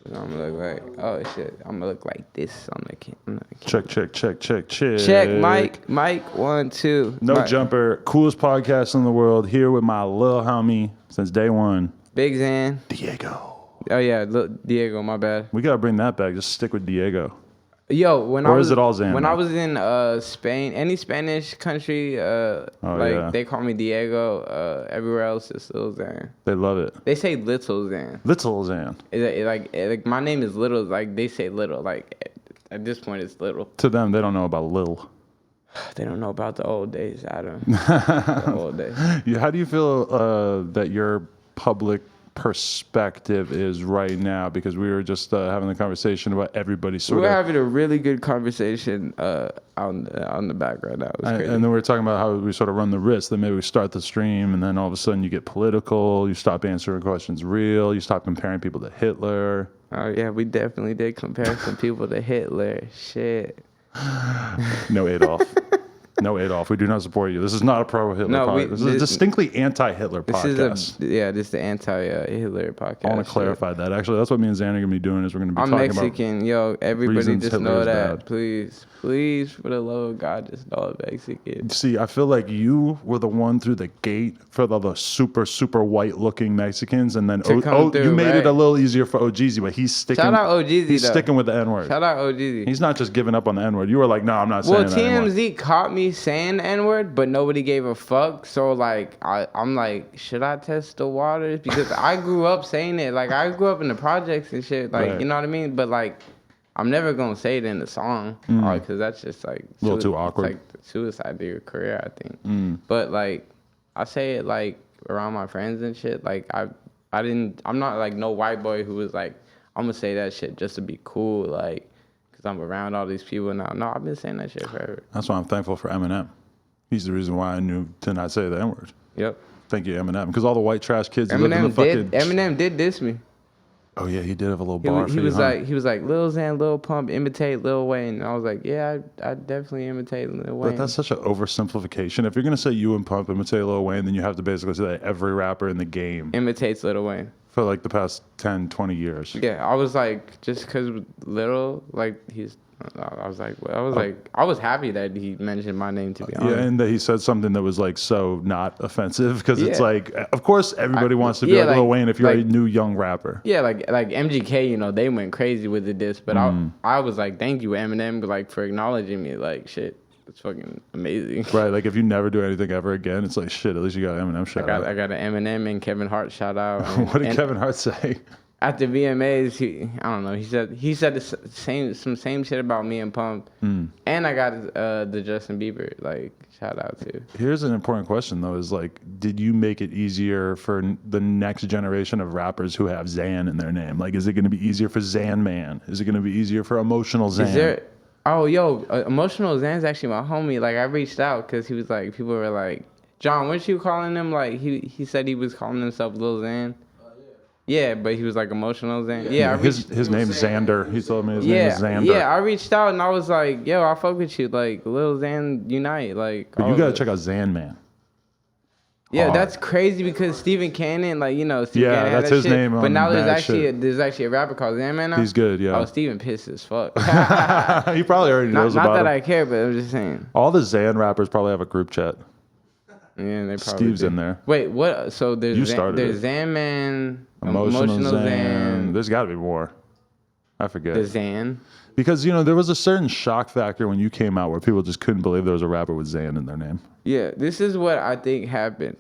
I'm gonna look like, oh shit, I'm gonna look like this on the camera. Check. Check, Mike, 1, 2. No Mike. Jumper, coolest podcast in the world. Here with my little homie since day one, Big Xan. Diego. Oh yeah, look, Diego, my bad. We gotta bring that back. Just stick with Diego. Yo, is it all Xan? When I was in Spain, any Spanish country, they call me Diego. Everywhere else it's Lil Xan. They love it. They say Little Xan. Little Xan. Like my name is Little. Like they say Little. Like at this point it's Little. To them, they don't know about Lil. They don't know about the old days, Adam. The old days. How do you feel that your public perspective is right now? Because we were just having the conversation about everybody We're having a really good conversation on the back right now. It was crazy. And then we were talking about how we sort of run the risk that maybe we start the stream and then all of a sudden you get political, you stop answering questions real, you stop comparing people to Hitler. Oh yeah, we definitely did compare some people to Hitler. Shit. No Adolf. No, Adolf, we do not support you. This is not a pro-Hitler podcast. This is a distinctly anti-Hitler podcast. This is the anti-Hitler podcast. I want to clarify that. Actually, that's what me and Xan are going to be doing is we're going to be talking Mexican. About... I'm Mexican. Yo, everybody just know that. Bad. Please, for the love of God, just know I'm Mexican. See, I feel like you were the one through the gate for the super, super white-looking Mexicans, and then you made it a little easier for OGZ, but he's sticking... Shout out OGZ, He's sticking with the N-word. Shout out OGZ. He's not just giving up on the N-word. You were like, no, I'm not saying that anymore. Well, TMZ caught me saying the N-word, but nobody gave a fuck. So, like, I'm like, should I test the waters? Because I grew up saying it. Like, I grew up in the projects and shit. Like, You know what I mean? But, like, I'm never going to say it in the song. Because that's just, like... A little too awkward. It's like the suicide of your career, I think. But, like, I say it, like, around my friends and shit. Like, I'm not, like, no white boy who was, like, I'm going to say that shit just to be cool. Like... I'm around all these people now. No, I've been saying that shit forever. That's why I'm thankful for Eminem. He's the reason why I knew to not say the N-word. Yep. Thank you, Eminem. Because all the white trash kids live in the fucking... Eminem did diss me. Oh, yeah, he did have a little bar for you, He was like, Lil Xan, Lil Pump, imitate Lil Wayne. And I was like, yeah, I definitely imitate Lil Wayne. But that's such an oversimplification. If you're going to say you and Pump imitate Lil Wayne, then you have to basically say that every rapper in the game... imitates Lil Wayne. For, like, the past 10, 20 years. Yeah, I was like, just because Lil, like, he's... I was happy that he mentioned my name, to be honest. Yeah, and that he said something that was like so not offensive because it's like, of course, everybody wants to be like Lil Wayne if you're a new young rapper. Yeah, like MGK, they went crazy with the diss, but I was like, thank you, Eminem, like for acknowledging me. Like, shit, it's fucking amazing. Right, like if you never do anything ever again, it's like shit. At least you got Eminem shout out. I got an Eminem and Kevin Hart shout out. What did Kevin Hart say? At the VMAs, I don't know. He said the same shit about me and Pump, and I got the Justin Bieber shout out too. Here's an important question though: is like, did you make it easier for the next generation of rappers who have Xan in their name? Like, is it going to be easier for Xan Man? Is it going to be easier for Emotional Xan? Emotional Xan's actually my homie. Like, I reached out because he was like, people were like, John, weren't you calling him? Like, he said he was calling himself Lil Xan. Yeah, but he was like Emotional Xan. Yeah, his name's Xander. He told me his name is Xander. Yeah, I reached out and I was like, yo, I fuck with you. Like, Lil Xan unite. Like, but you gotta check out Xan Man. Yeah, that's crazy because Stephen Cannon, Stephen Cannon that's his name. But now there's actually a rapper called Xan Man now. He's good, yeah. Oh, Stephen pissed as fuck. He probably already knows about it. Not that I care, but I'm just saying. All the Xan rappers probably have a group chat. Yeah, they probably Steve's in there. Wait, what? So there's Xan Man, Emotional Xan. There's got to be more. I forget. The Xan. Because, there was a certain shock factor when you came out where people just couldn't believe there was a rapper with Xan in their name. Yeah, this is what I think happened.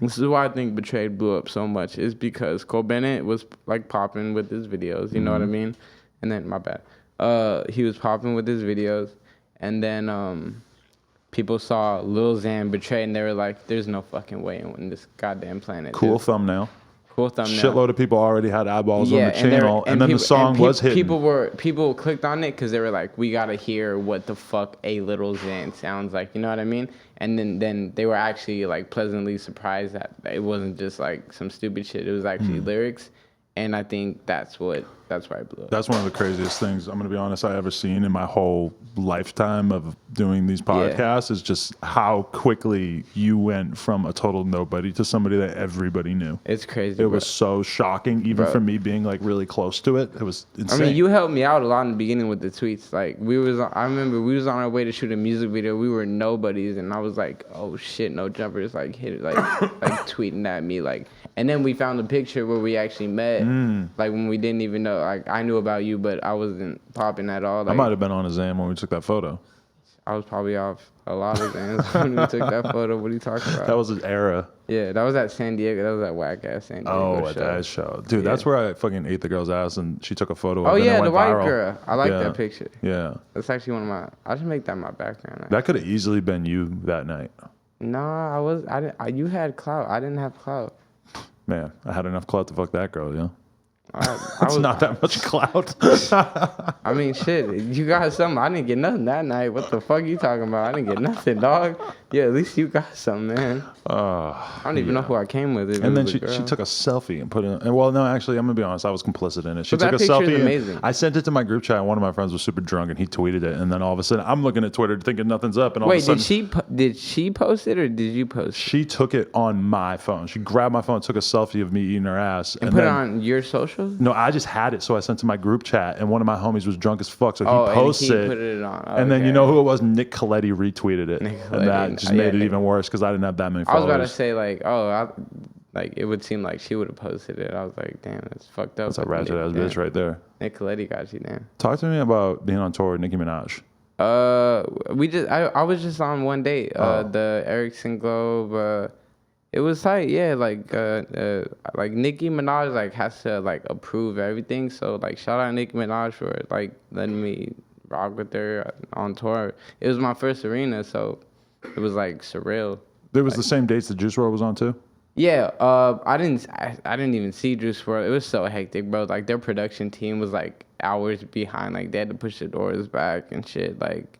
This is why I think Betrayed blew up so much. Is because Cole Bennett was like popping with his videos. You know what I mean? And then, my bad. He was popping with his videos. And then... people saw Lil Xan Betrayed, and they were like, there's no fucking way in this goddamn planet. Cool thumbnail. Shitload of people already had eyeballs on the channel, and then the song was hidden. People clicked on it because they were like, we gotta hear what the fuck a Lil Xan sounds like. You know what I mean? And then they were actually like pleasantly surprised that it wasn't just like some stupid shit. It was actually lyrics, and I think that's what that's why I blew up. That's one of the craziest things, I'm going to be honest, I ever seen in my whole lifetime of doing these podcasts is just how quickly you went from a total nobody to somebody that everybody knew. It's crazy. It was so shocking, even for me being like really close to it. It was insane. I mean, you helped me out a lot in the beginning with the tweets. Like I remember we was on our way to shoot a music video. We were nobodies, and I was like, oh shit, no jumpers. Like hit it, like tweeting at me, like. And then we found a picture where we actually met, like when we didn't even know. Like I knew about you, but I wasn't popping at all. Like, I might have been on a Xan when we took that photo. I was probably off a lot of Xans when we took that photo. What are you talking about? That was an era. Yeah, that was at San Diego. That was at whack ass San Diego. Oh, at that show. Dude, that's where I fucking ate the girl's ass and she took a photo of it. Oh, yeah, the white viral. girl. I like that picture. Yeah. That's actually one of my, I should make that my background. That could have easily been you that night. No, you had clout. I didn't have clout. Man, I had enough clout to fuck that girl, yo. It's not that much clout. I mean, shit. You got something. I didn't get nothing that night. What the fuck you talking about? I didn't get nothing, dog. Yeah, at least you got something, man. I don't even know who I came with. And then she took a selfie and put it. And well, no, actually, I'm gonna be honest. I was complicit in it. She took a picture selfie. Is amazing. I sent it to my group chat. And one of my friends was super drunk, and he tweeted it. And then all of a sudden, I'm looking at Twitter thinking nothing's up. And all of a sudden, did she post it or did you post it? She took it on my phone. She grabbed my phone, took a selfie of me eating her ass, and put it on your socials. No, I just had it, so I sent to my group chat, and one of my homies was drunk as fuck, so he posted it. Put it on. And then you know who it was? Nick Coletti retweeted it, and that just made it even worse because I didn't have that many followers. I was about to say like, it would seem like she would have posted it. I was like, damn, that's fucked up. That's a ratchet ass bitch right there. Nick Coletti got you, damn. Talk to me about being on tour with Nicki Minaj. I was just on one date. The Erickson Globe. It was tight, yeah. Like Nicki Minaj like has to like approve everything. So like shout out Nicki Minaj for like letting me rock with her on tour. It was my first arena, so it was like surreal. There was the same dates that Juice WRLD was on too. Yeah, I didn't even see Juice WRLD. It was so hectic, bro. Like their production team was like hours behind. Like they had to push the doors back and shit. Like.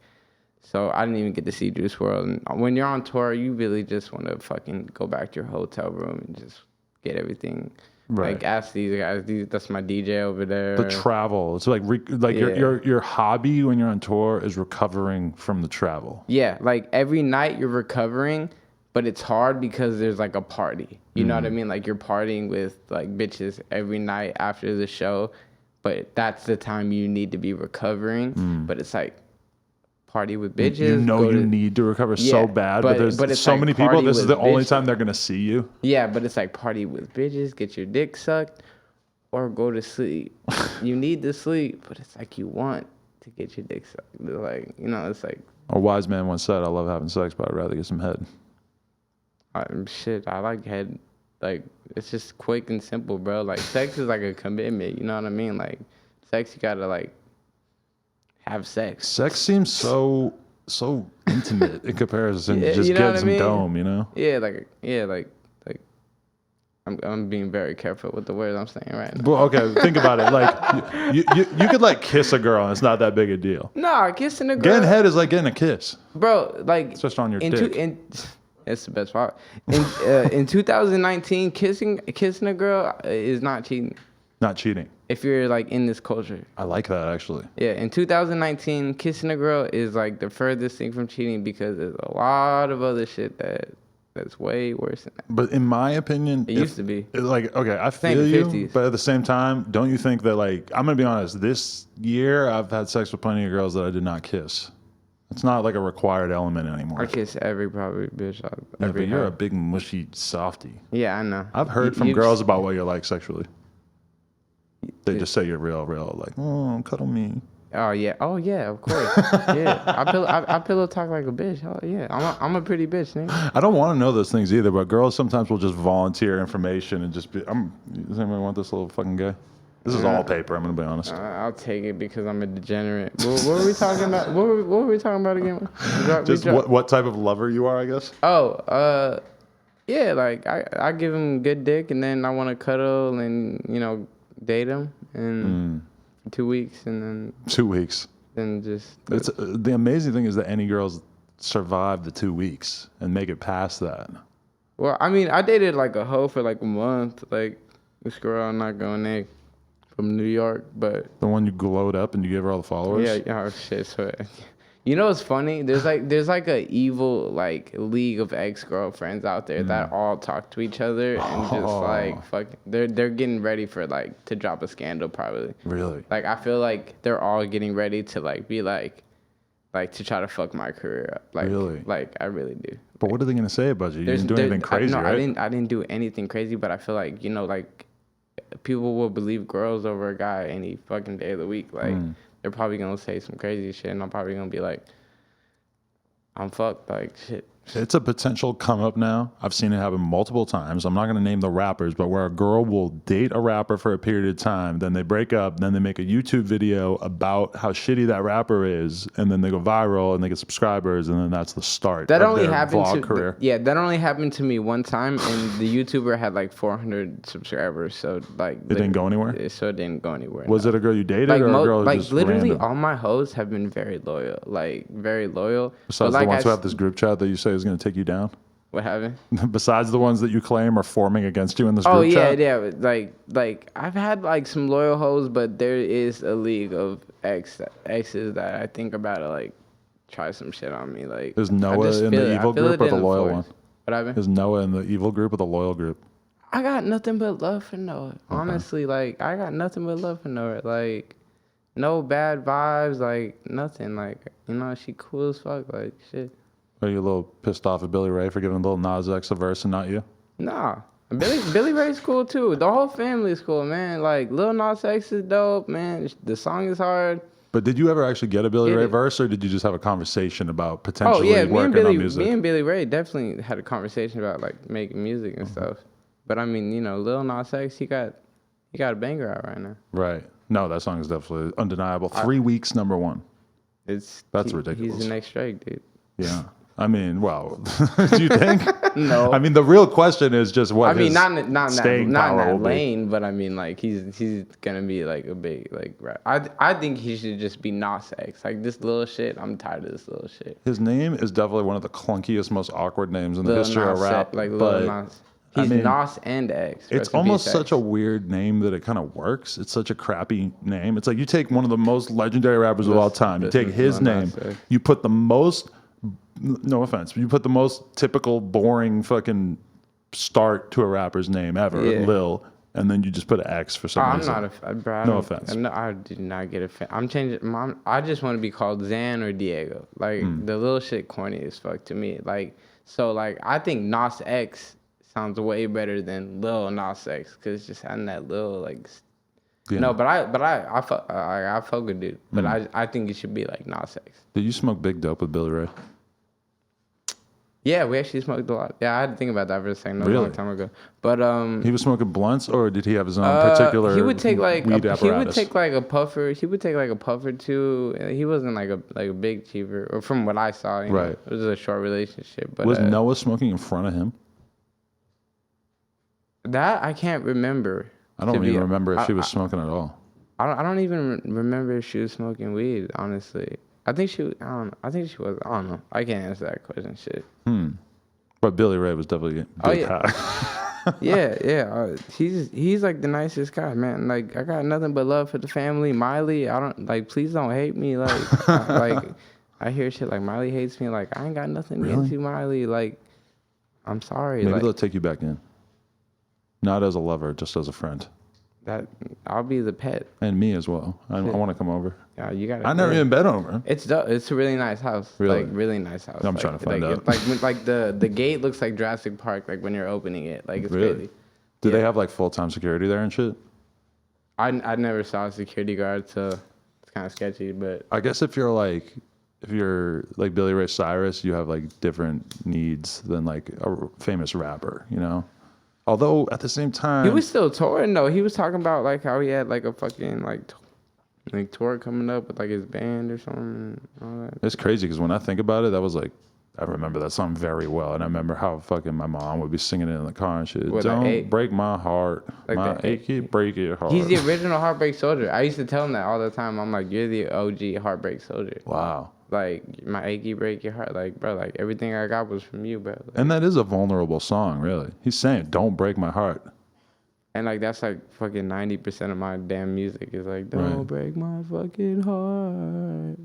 So I didn't even get to see Juice WRLD. And when you're on tour, you really just want to fucking go back to your hotel room and just get everything. Right. Like ask these guys. That's my DJ over there. The travel. It's like your hobby when you're on tour is recovering from the travel. Yeah, like every night you're recovering, but it's hard because there's like a party. You know what I mean? Like you're partying with like bitches every night after the show, but that's the time you need to be recovering. But it's like. Party with bitches. You know you need to recover so bad, but there's so many people. This is the only time they're gonna see you. Yeah, but it's like party with bitches, get your dick sucked, or go to sleep. You need to sleep, but it's like you want to get your dick sucked. Like it's like. A wise man once said, "I love having sex, but I'd rather get some head." I like head. Like it's just quick and simple, bro. Like sex is like a commitment. You know what I mean? Like sex, you gotta like. Have sex. Sex seems so intimate in comparison to just getting some dome, you know? Yeah, like I'm being very careful with the words I'm saying right now. Well, okay, think about it. Like you could like kiss a girl and it's not that big a deal. Nah, kissing a girl. Getting head is like getting a kiss. Bro, like it's just on your dick. It's the best part. In 2019, kissing a girl is not cheating. Not cheating. If you're like in this culture. I like that actually. Yeah, in 2019, kissing a girl is like the furthest thing from cheating because there's a lot of other shit that's way worse than that. But in my opinion, it used to be. Like, okay, I feel you, 50s. But at the same time, don't you think that like, I'm gonna be honest, this year I've had sex with plenty of girls that I did not kiss. It's not like a required element anymore. I kiss every probably bitch. But you're a big mushy softy. Yeah, I know. I've heard from girls about what you're like sexually. They just say you're real, like, oh, cuddle me. Oh yeah, of course. Yeah, I pillow talk like a bitch. Oh yeah, I'm a pretty bitch, nigga. I don't want to know those things either, but girls sometimes will just volunteer information and just be. Does anybody want this little fucking guy? This is all paper. I'm gonna be honest. I'll take it because I'm a degenerate. What were we talking about? What were we talking about again? What type of lover you are, I guess. Oh, yeah, like I give him good dick and then I want to cuddle and date him in 2 weeks and then 2 weeks. Then just it's the amazing thing is that any girls survive the 2 weeks and make it past that. Well, I mean, I dated like a hoe for like a month, like this girl I'm not going egg from New York, but The one you glowed up and you gave her all the followers? yeah, oh shit. So, you know what's funny? There's like a evil like league of ex-girlfriends out there that all talk to each other and just like fucking they're getting ready for like to drop a scandal probably. Really? Like I feel like they're all getting ready to like be like to try to fuck my career up. Like Really? like I really do. But what are they gonna say about you? You didn't do anything crazy, right? I didn't do anything crazy, but I feel like, you know, like people will believe girls over a guy any fucking day of the week. Like they're probably gonna say some crazy shit and I'm probably gonna be like, I'm fucked, like shit. It's a potential come up now. I've seen it happen multiple times. I'm not going to name the rappers, but where a girl will date a rapper for a period of time, then they break up, then they make a YouTube video about how shitty that rapper is, and then they go viral and they get subscribers, and then that's the start That of only their happened vlog to career. yeah, that only happened to me one time, and the YouTuber had like 400 subscribers. So like It didn't go anywhere? So it didn't go anywhere. Was it a girl you dated like or a girl like just literally random? all my hoes have been very loyal, like very loyal. Besides but, like, the ones who have this group chat that you say is going to take you down? What happened? Besides the ones that you claim are forming against you in this Oh group yeah, chat? yeah. Like I've had like some loyal hoes, but there is a league of exes that I think about to like try some shit on me. Like Is Noah in the evil group or the loyal one? What happened? Is Noah in the evil group or the loyal group? I got nothing but love for Noah. Okay. Honestly, like I got nothing but love for Noah. Like no bad vibes, like nothing. Like, you know, she cool as fuck. Like shit. Are you a little pissed off at Billy Ray for giving Lil Nas X a verse and not you? Nah. Billy Ray's cool too. The whole family is cool, man. Like Lil Nas X is dope, man. The song is hard. But did you ever actually get a Billy Ray verse, or did you just have a conversation about potentially working on music? Me and Billy Ray definitely had a conversation about like making music and stuff. But I mean, you know, Lil Nas X, he got a banger out right now. Right. No, that song is definitely undeniable. 3 weeks, #1. That's ridiculous. He's the next Drake, dude. Yeah. I mean, well, do you think? No. I mean, the real question is just what. I mean, not in that lane, but I mean, like he's gonna be like a big like rap. I think he should just be Nas X. Like this little shit, I'm tired of this little shit. His name is definitely one of the clunkiest, most awkward names in the history of rap. Like Lil Nas. He's Nas and X. It's almost such a weird name that it kind of works. It's such a crappy name. It's like you take one of the most legendary rappers of all time, you take his name, you put the most, no offense, but you put the most typical, boring fucking start to a rapper's name ever, Lil, and then you just put an X for some reason. I'm not a fan, bro. No offense. I did not get a fan. I'm changing. I just want to be called Xan or Diego. Like the little shit corny as fuck to me. Like so, like I think Nas X sounds way better than Lil Nas X because just having that little like. Yeah. No, but I fuck with dude. But I think it should be like Nas X. Did you smoke big dope with Billy Ray? Yeah, we actually smoked a lot. Yeah, I had to think about that for a second. A long time ago. But he was smoking blunts, or did he have his own particular? He would take like weed apparatus? He would take like a puffer. He would take like a puffer too. He wasn't like a big cheaper, or from what I saw. You know, it was a short relationship. But was Noah smoking in front of him? That I can't remember. I don't even remember if she was smoking at all. I don't even remember if she was smoking weed. Honestly, I think she. I don't know. I think she was. I don't know. I can't answer that question. Shit. But Billy Ray was definitely big high. yeah. He's like the nicest guy, man. Like I got nothing but love for the family. Miley, I don't like. Please don't hate me. Like like I hear shit like Miley hates me. Like I ain't got nothing against you, Miley. Like I'm sorry. Maybe like, they'll take you back in. Not as a lover, just as a friend. That I'll be the pet. And me as well. I want to come over. Yeah, you got. I never even been over. It's dope. It's a really nice house. Really? Like really nice house. I'm trying to find out. Like the gate looks like Jurassic Park. Like when you're opening it. Like it's crazy. Do they have like full-time security there and shit? I never saw a security guard, so it's kind of sketchy. But I guess if you're like Billy Ray Cyrus, you have like different needs than like a famous rapper, you know. Although at the same time, he was still touring though. He was talking about like how he had like a fucking like tour coming up with like his band or something. And all that. It's crazy because when I think about it, that was like I remember that song very well, and I remember how fucking my mom would be singing it in the car and shit. Don't break my heart, like my achy breaky heart. He's the original Heartbreak Soldier. I used to tell him that all the time. I'm like, you're the OG Heartbreak Soldier. Wow. Like my achy breaky heart, like bro, like everything I got was from you, bro. Like, and that is a vulnerable song, really. He's saying, "Don't break my heart." And like that's like fucking 90% of my damn music is like, don't break my fucking heart.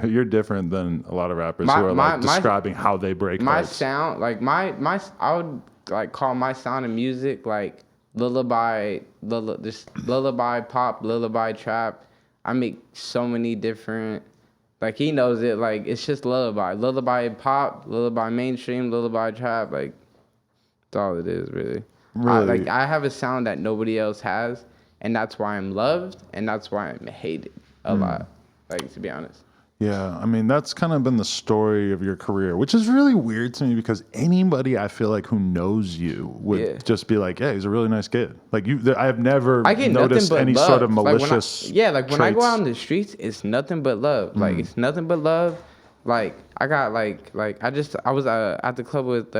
You're different than a lot of rappers who are like describing how they break my hearts. sound, like my I would like call my sound of music like lullaby pop, lullaby trap. I make so many different, like he knows it, like it's just lullaby pop, lullaby mainstream, lullaby trap, like that's all it is really. Really? I have a sound that nobody else has, and that's why I'm loved, and that's why I'm hated a lot, like to be honest. Yeah, I mean, that's kind of been the story of your career, which is really weird to me because anybody I feel like who knows you would just be like, yeah, he's a really nice kid. Like I have never noticed any sort of malicious when I go out on the streets, it's nothing but love. Like, it's nothing but love. Like, I got, I was at the club with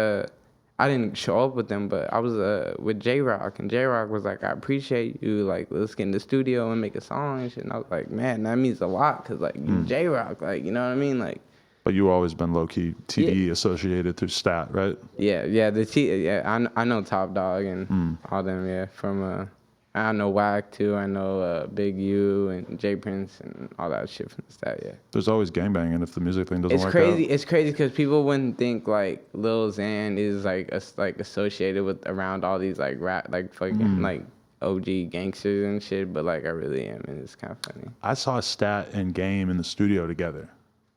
I didn't show up with them, but I was with J-Rock, and J-Rock was like, I appreciate you, like, let's get in the studio and make a song and shit. And I was like, man, that means a lot, because, like, you J-Rock, like, you know what I mean? Like, but you always been low-key TD associated through Stat, right? Yeah, I know Top Dog and all them, from, I know Wack, too. I know Big U and J Prince and all that shit from the Stat, yeah. There's always gangbanging if the music thing doesn't work out. It's crazy because people wouldn't think, like, Lil Xan is, like, associated with around all these, like, rap, like, fucking, like, OG gangsters and shit, but, like, I really am, and it's kind of funny. I saw Stat and Game in the studio together.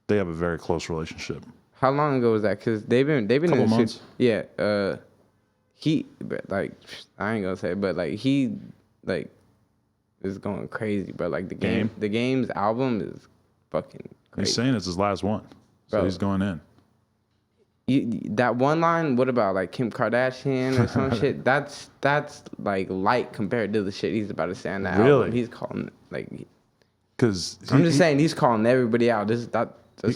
They have a very close relationship. How long ago was that? Because they've been couple in the months. He, like, I ain't gonna say, but, like, he, like, is going crazy, bro. Like, the Game's album is fucking crazy. He's saying it's his last one, so he's going in. That one line, what about, like, Kim Kardashian or some shit? That's like, light compared to the shit he's about to say on that album. He's calling, like... Because... I'm just saying, he's calling everybody out.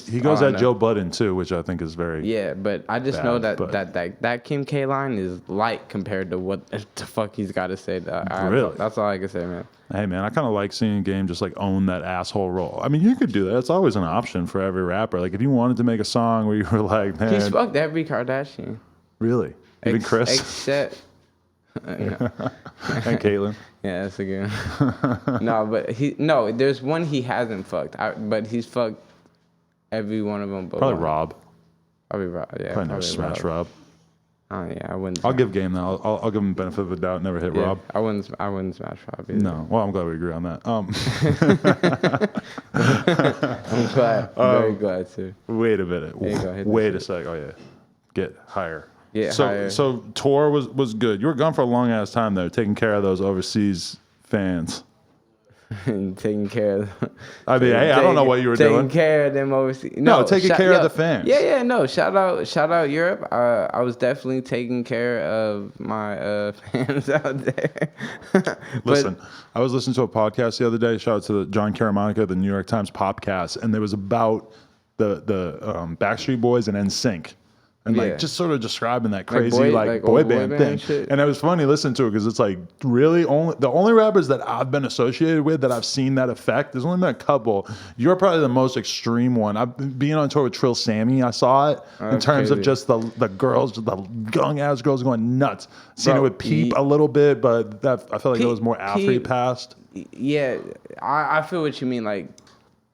He goes at Joe Budden, too, which I think is very... Yeah, but I just know that Kim K line is light compared to what the fuck he's got to say. Really? That's all I can say, man. Hey, man, I kind of like seeing Game just, like, own that asshole role. I mean, you could do that. It's always an option for every rapper. Like, if you wanted to make a song where you were like, man... He's fucked every Kardashian. Really? Even Chris? Except... And Caitlyn? Yeah, that's a good one. No, there's one he hasn't fucked, but he's fucked every one of them. But probably Rob. Probably Rob, yeah. Probably never smash Rob. Oh, yeah, I wouldn't. I'll give Game that. I'll give him the benefit of the doubt. Never hit Rob. I wouldn't smash Rob either. No. Well, I'm glad we agree on that. I'm glad. Very glad, too. Wait a minute. Wait a sec. Oh, yeah. Get higher. Yeah, so tour was good. You were gone for a long ass time though, taking care of those overseas fans. And taking care of them. I mean, I don't know what you were doing. Taking care of them overseas. No, taking care of the fans. Yeah, no. Shout out Europe. I was definitely taking care of my fans out there. Listen, I was listening to a podcast the other day. Shout out to John Caramonica, the New York Times Popcast, and it was about the Backstreet Boys and NSYNC. And like just sort of describing that crazy boy band thing. And it was funny listening to it because it's like really the only rappers that I've been associated with that I've seen that effect, there's only been a couple. You're probably the most extreme one. I've been being on tour with Trill Sammy, I saw it in terms of just the girls, the young ass girls going nuts. Seen it with Peep a little bit, but that I feel like it was more after passed. Yeah, I feel what you mean, like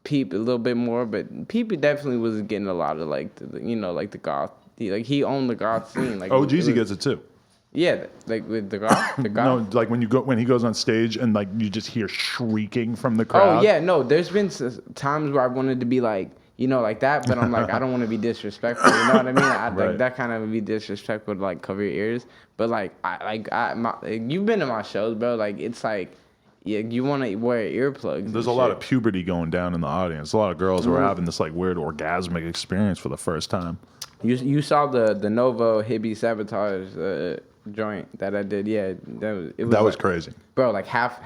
Peep a little bit more, but Peep definitely was getting a lot of like the goth. Like he owned the goth scene. Like Jeezy gets it too. Yeah, like with the goth. No, like when he goes on stage and like you just hear shrieking from the crowd. Oh yeah, no. There's been times where I wanted to be like like that, but I'm like I don't want to be disrespectful. You know what I mean? Like that kind of would be disrespectful to like cover your ears. But like you've been to my shows, bro. Like it's like. Yeah, you want to wear earplugs. There's a lot of puberty going down in the audience. A lot of girls who are having this like weird orgasmic experience for the first time. You saw the Novo Hippie Sabotage joint that I did. Yeah, that was crazy. Bro, like half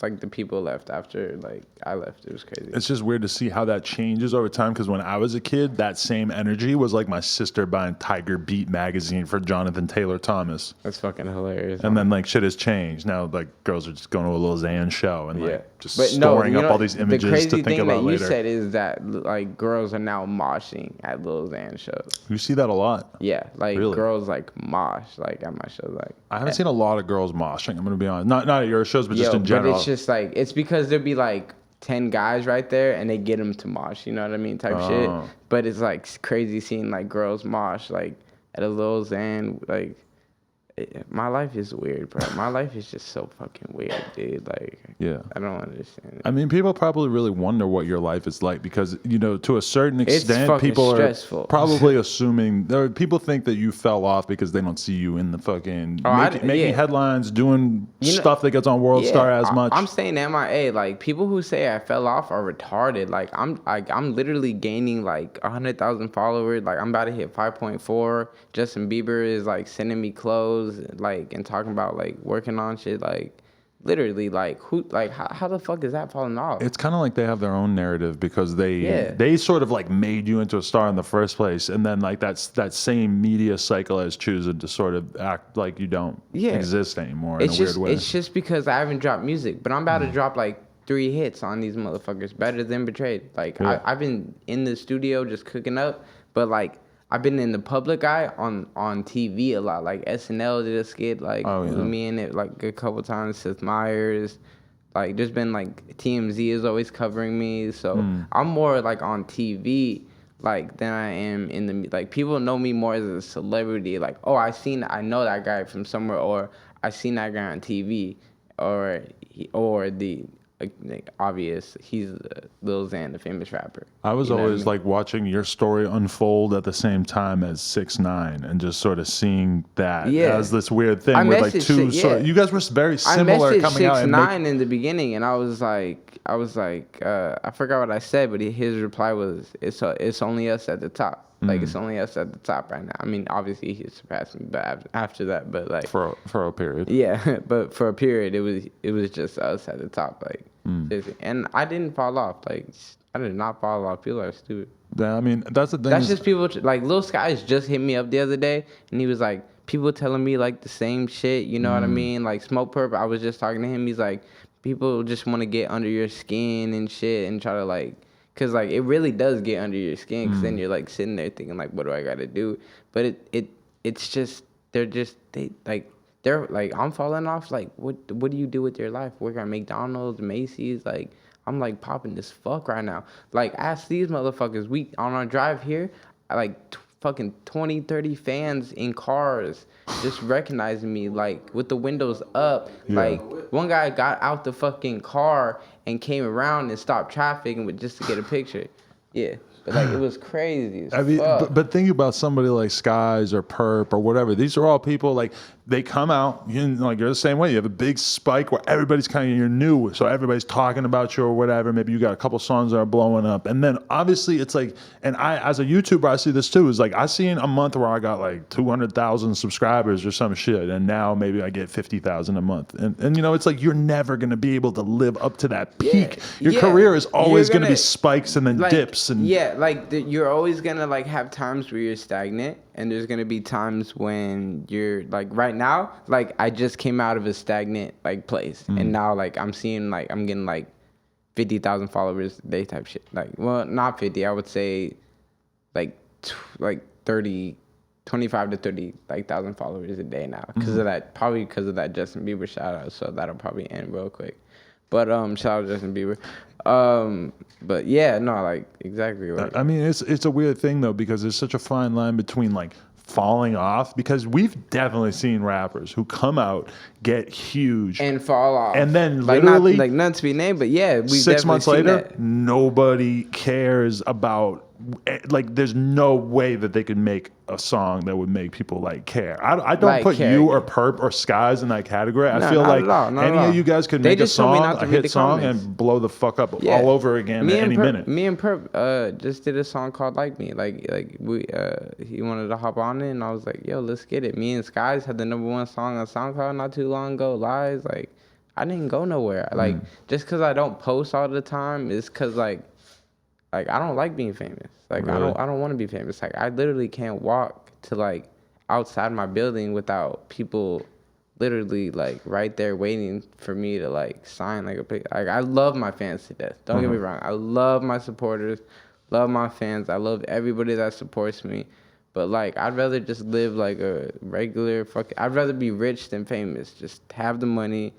like the people left after like I left. It was crazy. It's just weird to see how that changes over time because when I was a kid, that same energy was like my sister buying Tiger Beat magazine for Jonathan Taylor Thomas. That's fucking hilarious. And then like shit has changed. Now like girls are just going to a Lil Xan show and like just storing up all these images to think about later. The crazy thing that you said is that like girls are now moshing at Lil Xan shows. You see that a lot. Yeah, like girls like mosh like at my shows. Like I haven't seen a lot of girls moshing. I'm gonna be honest. Not at your shows, but just in general. But it's just like it's because there'd be like 10 guys right there and they get them to mosh. You know what I mean? Type shit. But it's like crazy seeing like girls mosh like at a Lil Xan. Like my life is weird, bro. My life is just so fucking weird, dude. Like, yeah, I don't understand it. I mean, people probably really wonder what your life is like because, you know, to a certain extent, people stressful. Are probably assuming people think that you fell off because they don't see you in the fucking making headlines, doing stuff that gets on World Star as much. I'm saying MIA. Like, people who say I fell off are retarded. Like, I'm literally gaining like 100,000 followers. Like, I'm about to hit 5.4. Justin Bieber is like sending me clothes. Like, and talking about like working on shit, like literally, like how the fuck is that falling off? It's kind of like they have their own narrative because they sort of like made you into a star in the first place, and then like that same media cycle has chosen to sort of act like you don't exist anymore in a weird way. It's just because I haven't dropped music, but I'm about to drop like 3 hits on these motherfuckers, better than Betrayed. Like I've been in the studio just cooking up, but like I've been in the public eye on TV a lot. Like SNL did a skit like with me in it like a couple times. Seth Meyers, like there's been like TMZ is always covering me. So I'm more like on TV like than I am in the like people know me more as a celebrity. Like I know that guy from somewhere, or I seen that guy on TV, or the. Like obvious, he's Lil Xan, the famous rapper. I was always like watching your story unfold at the same time as 6ix9ine and just sort of seeing that as this weird thing with like two. You guys were very similar coming out. I messaged 6ix9ine in the beginning, and I was like, I forgot what I said, but his reply was, "It's only us at the top." Like it's only us at the top right now. I mean, obviously he surpassed me, but after that, but like for a period. Yeah, but for a period, it was just us at the top, like. And I didn't fall off. Like I did not fall off. People are stupid. Yeah, I mean that's the thing. That's just people. Like Lil Skies just hit me up the other day, and he was like, people telling me like the same shit. You know what I mean? Like Smoke Purp. I was just talking to him. He's like, people just want to get under your skin and shit, and try to like. Cause like it really does get under your skin, cause then you're like sitting there thinking like, what do I gotta do? But it's just they're like I'm falling off. Like what do you do with your life? Work at McDonald's, Macy's. Like I'm like popping this fuck right now. Like ask these motherfuckers. We on our drive here, fucking 20, 30 fans in cars just recognizing me, like with the windows up. Like one guy got out the fucking car and came around and stopped traffic and just to get a picture. Yeah. But like it was crazy. I mean, but think about somebody like Skies or Perp or whatever. These are all people like they come out. Like you're the same way. You have a big spike where everybody's you're new, so everybody's talking about you or whatever. Maybe you got a couple songs that are blowing up, and then obviously it's like. And I, as a YouTuber, I see this too. Is like I see in a month where I got like 200,000 subscribers or some shit, and now maybe I get 50,000 a month. And you know, it's like you're never gonna be able to live up to that peak. Your career is always gonna be spikes and then dips and you're always gonna like have times where you're stagnant, and there's gonna be times when you're like right now, like I just came out of a stagnant like place, and now like I'm seeing like I'm getting like 50,000 followers a day type shit. Like well, not 50, I would say like 30, 25 to 30 like thousand followers a day now because of that. Probably because of that Justin Bieber shout out. So that'll probably end real quick. But shout out Justin Bieber. But yeah, no, like exactly. Like, I mean, it's a weird thing though because there's such a fine line between like falling off, because we've definitely seen rappers who come out, get huge, and fall off, and then literally like not to be named, but yeah, we 6 months later, nobody cares about. Like, there's no way that they could make a song that would make people like care. I don't like put you or Perp or Skies in that category. I feel like any of you guys could make a song, a hit song, and blow the fuck up all over again at any minute. Me and Perp just did a song called "Like Me." Like we he wanted to hop on it, and I was like, "Yo, let's get it." Me and Skies had the #1 song on SoundCloud not too long ago. Lies, like I didn't go nowhere. Like just because I don't post all the time is because like I don't like being famous. Like really? I don't want to be famous. Like I literally can't walk to like outside my building without people literally like right there waiting for me to like sign like a picture. Like I love my fans to death. Don't get me wrong. I love my supporters, love my fans. I love everybody that supports me. But like, I'd rather just live like a regular I'd rather be rich than famous. Just have the money,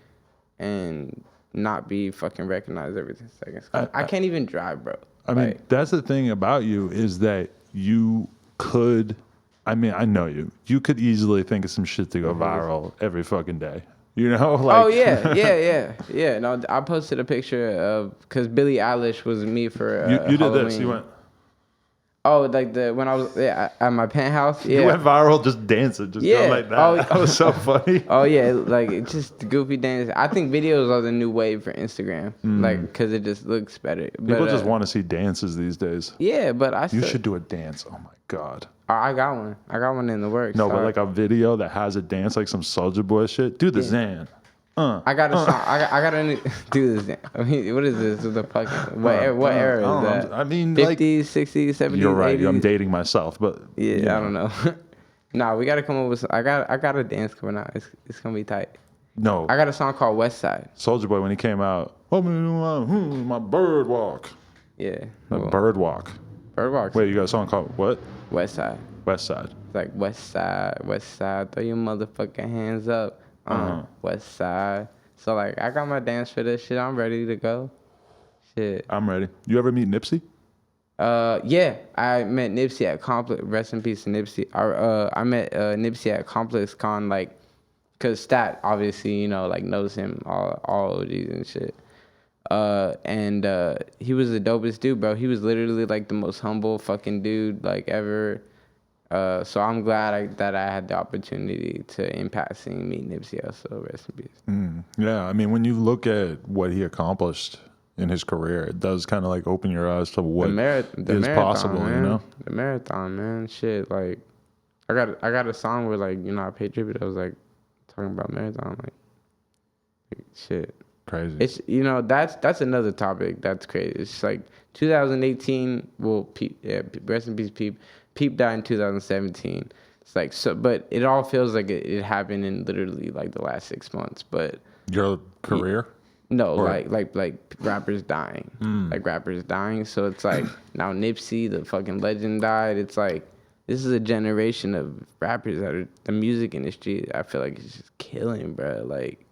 and not be fucking recognized every 10 seconds. I can't even drive, bro. I mean, that's the thing about you is that you could. I mean, I know you. You could easily think of some shit to go viral every fucking day. You know, like. Oh yeah. No, I posted a picture of because Billie Eilish was me for you did Halloween. this. You went. Oh, like when I was at my penthouse. Yeah. You went viral just dancing, just going like that. Oh, that was so funny. Oh yeah, like it's just goofy dance. I think videos are the new wave for Instagram, like because it just looks better. People just want to see dances these days. Yeah, but you should do a dance. Oh my god. I got one. I got one in the works. No, but like a video that has a dance, like some Soulja Boy shit. Do the Xan. I got a song. I got to do this. I mean, what is this? The fucking what era is that? I mean, 50s, 60s, 70s. You're right. 80s? I'm dating myself, but yeah, I don't know. Nah, we got to come up with. I got a dance coming out. It's gonna be tight. No, I got a song called West Side. Soulja Boy when he came out. My bird walk. Yeah. Bird walk. Bird walk. Wait, you got a song called what? West Side. West Side. It's like West Side. Throw your motherfucking hands up. West Side. So like, I got my dance for this shit. I'm ready to go. Shit. I'm ready. You ever meet Nipsey? Yeah, I met Nipsey at Complex. Rest in peace to Nipsey. I met Nipsey at Complex Con, like, cause Stat obviously, you know, like knows him, all OGs and shit. And he was the dopest dude, bro. He was literally like the most humble fucking dude like ever. So I'm glad that I had the opportunity to, in passing, meet Nipsey Hussle. Rest in peace. Yeah, I mean, when you look at what he accomplished in his career, it does kind of like open your eyes to what is possible, man. You know? The marathon, man. Shit, like, I got a song where, like, you know, I paid tribute. I was like talking about marathon, like shit. Crazy. It's, you know, that's another topic that's crazy. It's like 2018. Well, rest in peace, Peep. Peep died in 2017. It's like so, but it all feels like it happened in literally like the last 6 months. But your career? No, like rappers dying, like rappers dying. So it's like now Nipsey, the fucking legend, died. It's like this is a generation of rappers that are the music industry. I feel like it's just killing, bro. Like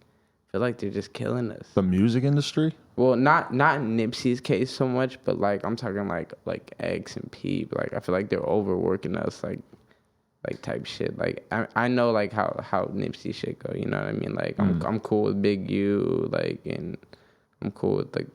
I feel like they're just killing us. The music industry? Well, not in Nipsey's case so much, but like I'm talking like X and Peep. Like I feel like they're overworking us, like type shit. Like I know like how Nipsey shit go. You know what I mean? Like I'm cool with Big U, like, and I'm cool with like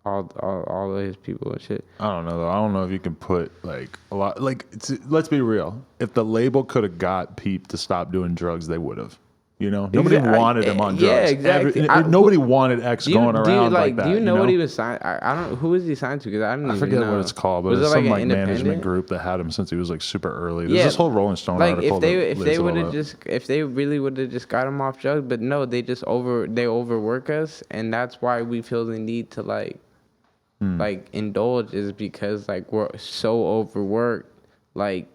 all of his people and shit. I don't know though. I don't know if you can put like a lot. Like let's be real. If the label could have got Peep to stop doing drugs, they would have. You know, nobody wanted him on drugs. Yeah, exactly. Nobody wanted X going around like that. Do you know what he was signed? I don't know. Who was he signed to? Because I forget what it's called, but it's some like management group that had him since he was like super early. There's this whole Rolling Stone article. If they really would have just got him off drugs, but no, they overwork us, and that's why we feel the need to like indulge, is because like we're so overworked, like.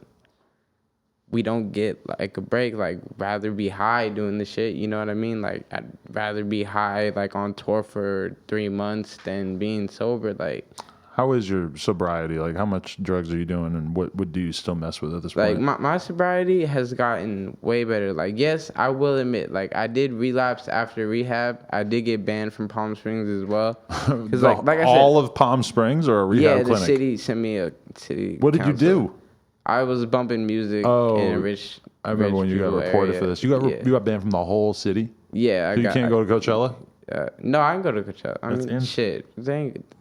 We don't get like a break. Like rather be high doing the shit. You know what I mean? Like I'd rather be high like on tour for 3 months than being sober. Like, how is your sobriety? Like how much drugs are you doing, and what do you still mess with at this point? Like my sobriety has gotten way better. Like yes, I will admit, like I did relapse after rehab. I did get banned from Palm Springs as well. Cause like I said, all of Palm Springs or a rehab clinic? Yeah, the city sent me a city. What did you do? I was bumping music in a rich. I remember when you got reported for this. You got banned from the whole city. Yeah, you can't go to Coachella. No, I can go to Coachella. I mean, shit.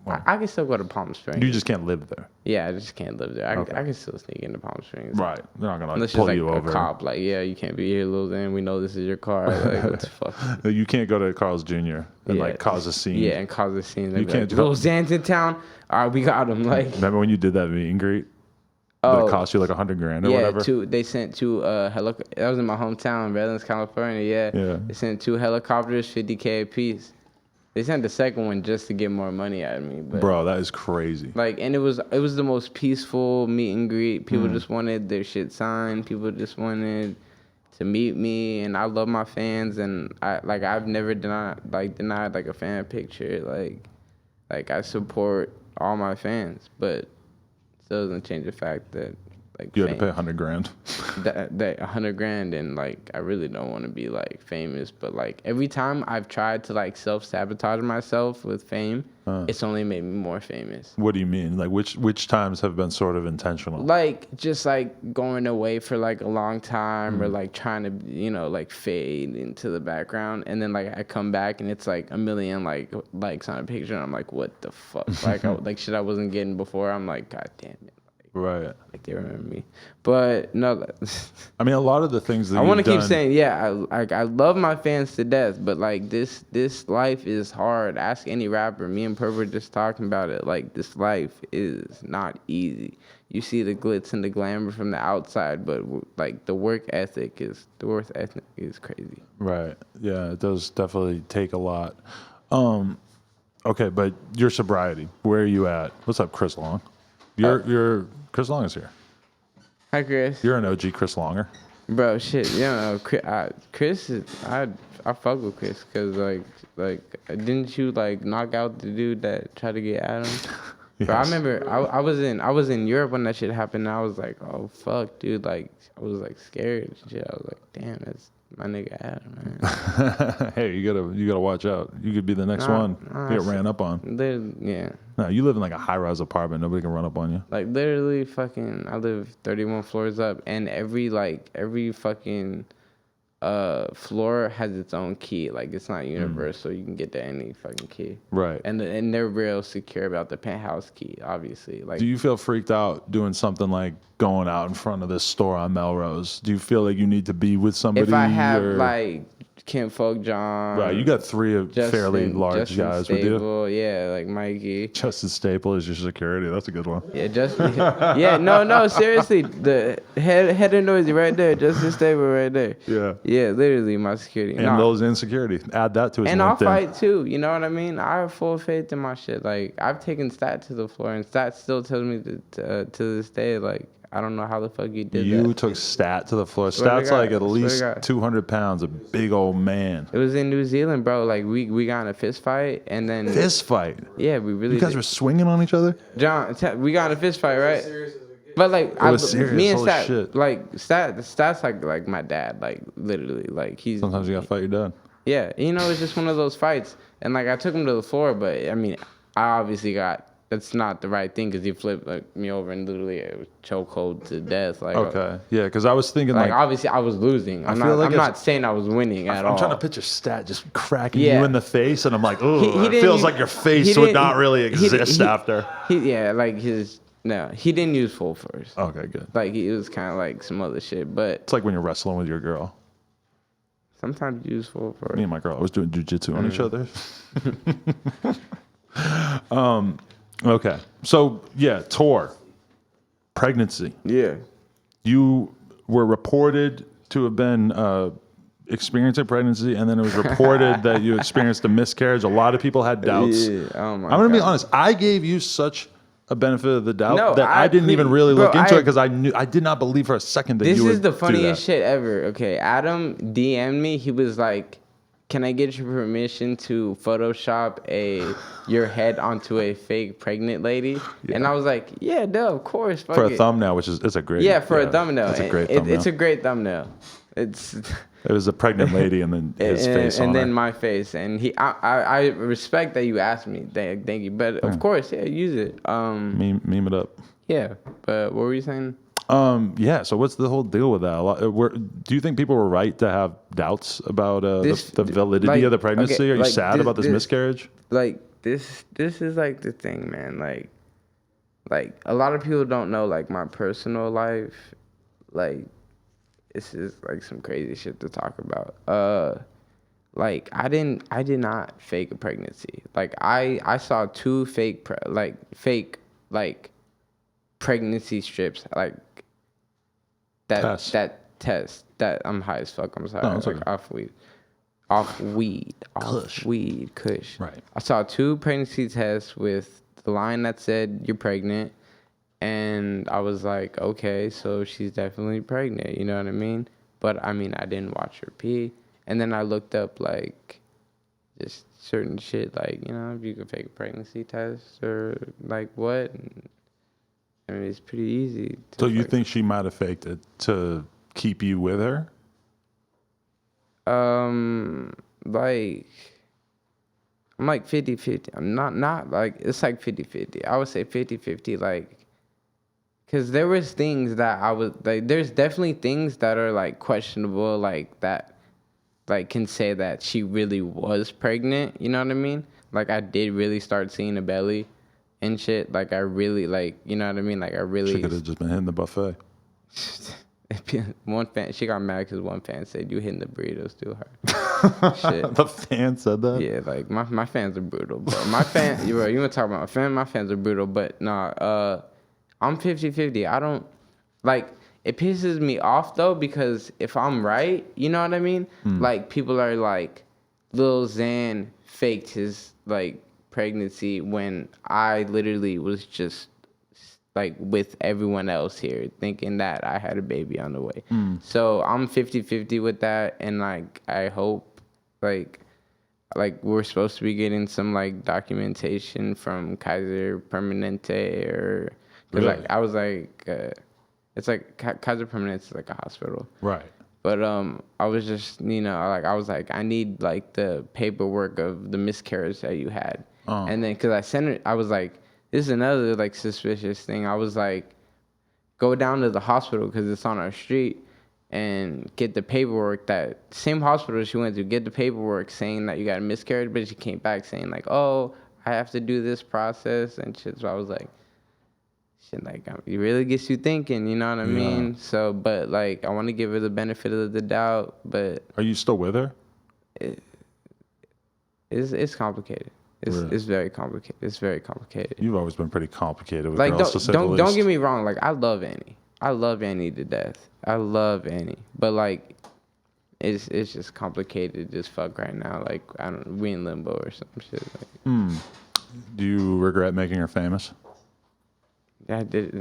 I can still go to Palm Springs. You just can't live there. Yeah, I just can't live there. I can still sneak into Palm Springs. Right. They're not gonna unless pull like you over. A cop, like, yeah, you can't be here, Lil Xan. We know this is your car. Like, what the fuck? You can't go to Carl's Jr. and like cause a scene. Yeah, and cause a scene. You can't. Like, Lil Xan's in town. All right, we got him. Like, remember when you did that meet and greet? That cost you like $100,000 or whatever. They sent two that was in my hometown, Redlands, California. Yeah. They sent 2 helicopters, $50K a piece. They sent the second one just to get more money out of me. But, bro, that is crazy. Like, and it was the most peaceful meet and greet. People just wanted their shit signed. People just wanted to meet me, and I love my fans. And I've never denied like a fan picture. Like I support all my fans, but. Doesn't change the fact that like You had to pay $100,000. that 100 grand, and like I really don't want to be like famous, but like every time I've tried to like self-sabotage myself with fame, it's only made me more famous. What do you mean? Like which times have been sort of intentional? Like just like going away for like a long time, or like trying to, you know, like fade into the background, and then like I come back and it's like a million like likes on a picture, and I'm like, what the fuck? Like like shit I wasn't getting before. I'm like, god damn it. Right. Like they remember me, but no. I mean, a lot of the things that I want to keep done, saying, yeah, I love my fans to death, but like this life is hard. Ask any rapper. Me and Pervert just talking about it. Like this life is not easy. You see the glitz and the glamour from the outside, but like the work ethic is crazy. Right. Yeah, it does definitely take a lot. Okay, but your sobriety, where are you at? What's up, Chris Long? You're Chris Long is here. Hi, Chris. You're an OG Chris Longer. Bro, shit, you know, Chris is, I fuck with Chris, cause like didn't you like knock out the dude that tried to get Adam? Yes. Bro, I remember I was in Europe when that shit happened, and I was like, oh fuck, dude, like I was like scared and shit. I was like, damn, that's my nigga Adam, man. Hey, you gotta watch out. You could be the next one. Get ran up on. Yeah. No, you live in like a high-rise apartment. Nobody can run up on you. Like literally, fucking, I live 31 floors up, and every fucking floor has its own key. Like it's not universal. You can get to any fucking key. Right. And they're real secure about the penthouse key, obviously. Like, do you feel freaked out doing something like going out in front of this store on Melrose? Do you feel like you need to be with somebody? If I have like Kim Folk John, right, you got three fairly large Justin guys Staple, with you. yeah, like Mikey. Justin Staple is your security. That's a good one. Yeah, Justin. Yeah, no, seriously, the head and noisy right there, Justin Staple right there. Yeah, literally my security. And those insecurity, add that to his and LinkedIn. I'll fight too. You know what I mean? I have full faith in my shit. Like I've taken Stat to the floor, and Stat still tells me to this day, like, I don't know how the fuck you did that. You took Stat to the floor. Stat's like at least 200 pounds, a big old man. It was in New Zealand, bro. Like we got in a fist fight, and then fist fight. Yeah, we really. You guys were swinging on each other. John, we got in a fist fight, right? But like, me and Stat, shit. Like Stat's like my dad, like literally, like he's. Sometimes you gotta fight your dad. Yeah, you know, it's just one of those fights, and like I took him to the floor, but I mean, I obviously got. That's not the right thing, because he flipped like me over and literally it was chokehold to death. Like, okay, yeah, because I was thinking like obviously I was losing. I'm not saying I was winning at all. I'm trying to picture Stat just cracking you in the face, and I'm like, oh, it feels like your face would would not really exist after. He didn't use full force. Okay, good. Like it was kind of like some other shit, but it's like when you're wrestling with your girl. Sometimes you use full force. Me and my girl always doing jujitsu on each other. Okay. So, yeah, tour. Pregnancy. Yeah. You were reported to have been experiencing pregnancy, and then it was reported that you experienced a miscarriage. A lot of people had doubts. Yeah. Oh my I'm going to be honest. I gave you such a benefit of the doubt that I didn't even really bro, look into it, because I did not believe for a second that you would do that. This is the funniest shit ever. Okay, Adam DM'd me. He was like, can I get your permission to Photoshop your head onto a fake pregnant lady? Yeah. And I was like, yeah, no, of course. Fuck for a thumbnail, which is it's a great. Yeah, for a thumbnail. It's a great thumbnail. It's a great thumbnail. It was a pregnant lady and then his face on and then her. my face. And I respect that you asked me. Thank you. But of course, yeah, use it. Meme it up. Yeah, but what were you saying? Yeah. So what's the whole deal with that? Do you think people were right to have doubts about the validity of the pregnancy? Okay, are you sad about this miscarriage? Like this is like the thing, man. Like a lot of people don't know like my personal life. Like this is like some crazy shit to talk about. Like I did not fake a pregnancy. Like I saw two fake pregnancy strips, like that test that I'm high as fuck. I'm sorry. No, like off weed, kush. Right. I saw two pregnancy tests with the line that said you're pregnant, and I was like, okay, so she's definitely pregnant. You know what I mean? But I mean, I didn't watch her pee, and then I looked up like just certain shit, like, you know, if you could fake a pregnancy test or like what. I mean, it's pretty easy. So you think she might have faked it to keep you with her? Like, I'm like 50-50. I'm not like, it's like 50-50. I would say 50-50, like, because there was things that I was, like, there's definitely things that are, like, questionable, like, that, like, can say that she really was pregnant, you know what I mean? Like, I did really start seeing a belly and shit. Like, I really, like, you know what I mean? Like, I really... She could have just been hitting the buffet. One fan, she got mad because one fan said, "You hitting the burritos too hard." Shit. The fan said that? Yeah, like, my fans are brutal, bro. My fan... you want to talk about my fan? My fans are brutal, but nah, I'm 50-50. I don't... Like, it pisses me off, though, because if I'm right, you know what I mean? Like, people are like, Lil Xan faked his, like, pregnancy when I literally was just, like, with everyone else here thinking that I had a baby on the way. So I'm 50-50 with that, and, like, I hope, like we're supposed to be getting some, like, documentation from Kaiser Permanente, or... Because, Really? like, I was, like... it's like Kaiser Permanente is like a hospital. Right. But I was just, you know, like, I was like, I need, like, the paperwork of the miscarriage that you had. And then, because I sent it, I was like, this is another, like, suspicious thing. I was like, go down to the hospital because it's on our street and get the paperwork, that same hospital she went to, get the paperwork saying that you got a miscarriage, but she came back saying, like, oh, I have to do this process and shit. So I was like, shit, like, it really gets you thinking, you know what I mean? So, but, like, I want to give her the benefit of the doubt, but... Are you still with her? It's complicated. It's very complicated. It's very complicated. You've always been pretty complicated with Like, girls, to say the least. don't get me wrong. Like, I love Annie. I love Annie to death. I love Annie. But, like, it's just complicated as fuck right now. Like, I don't... We in limbo or some shit. Like, Do you regret making her famous? I did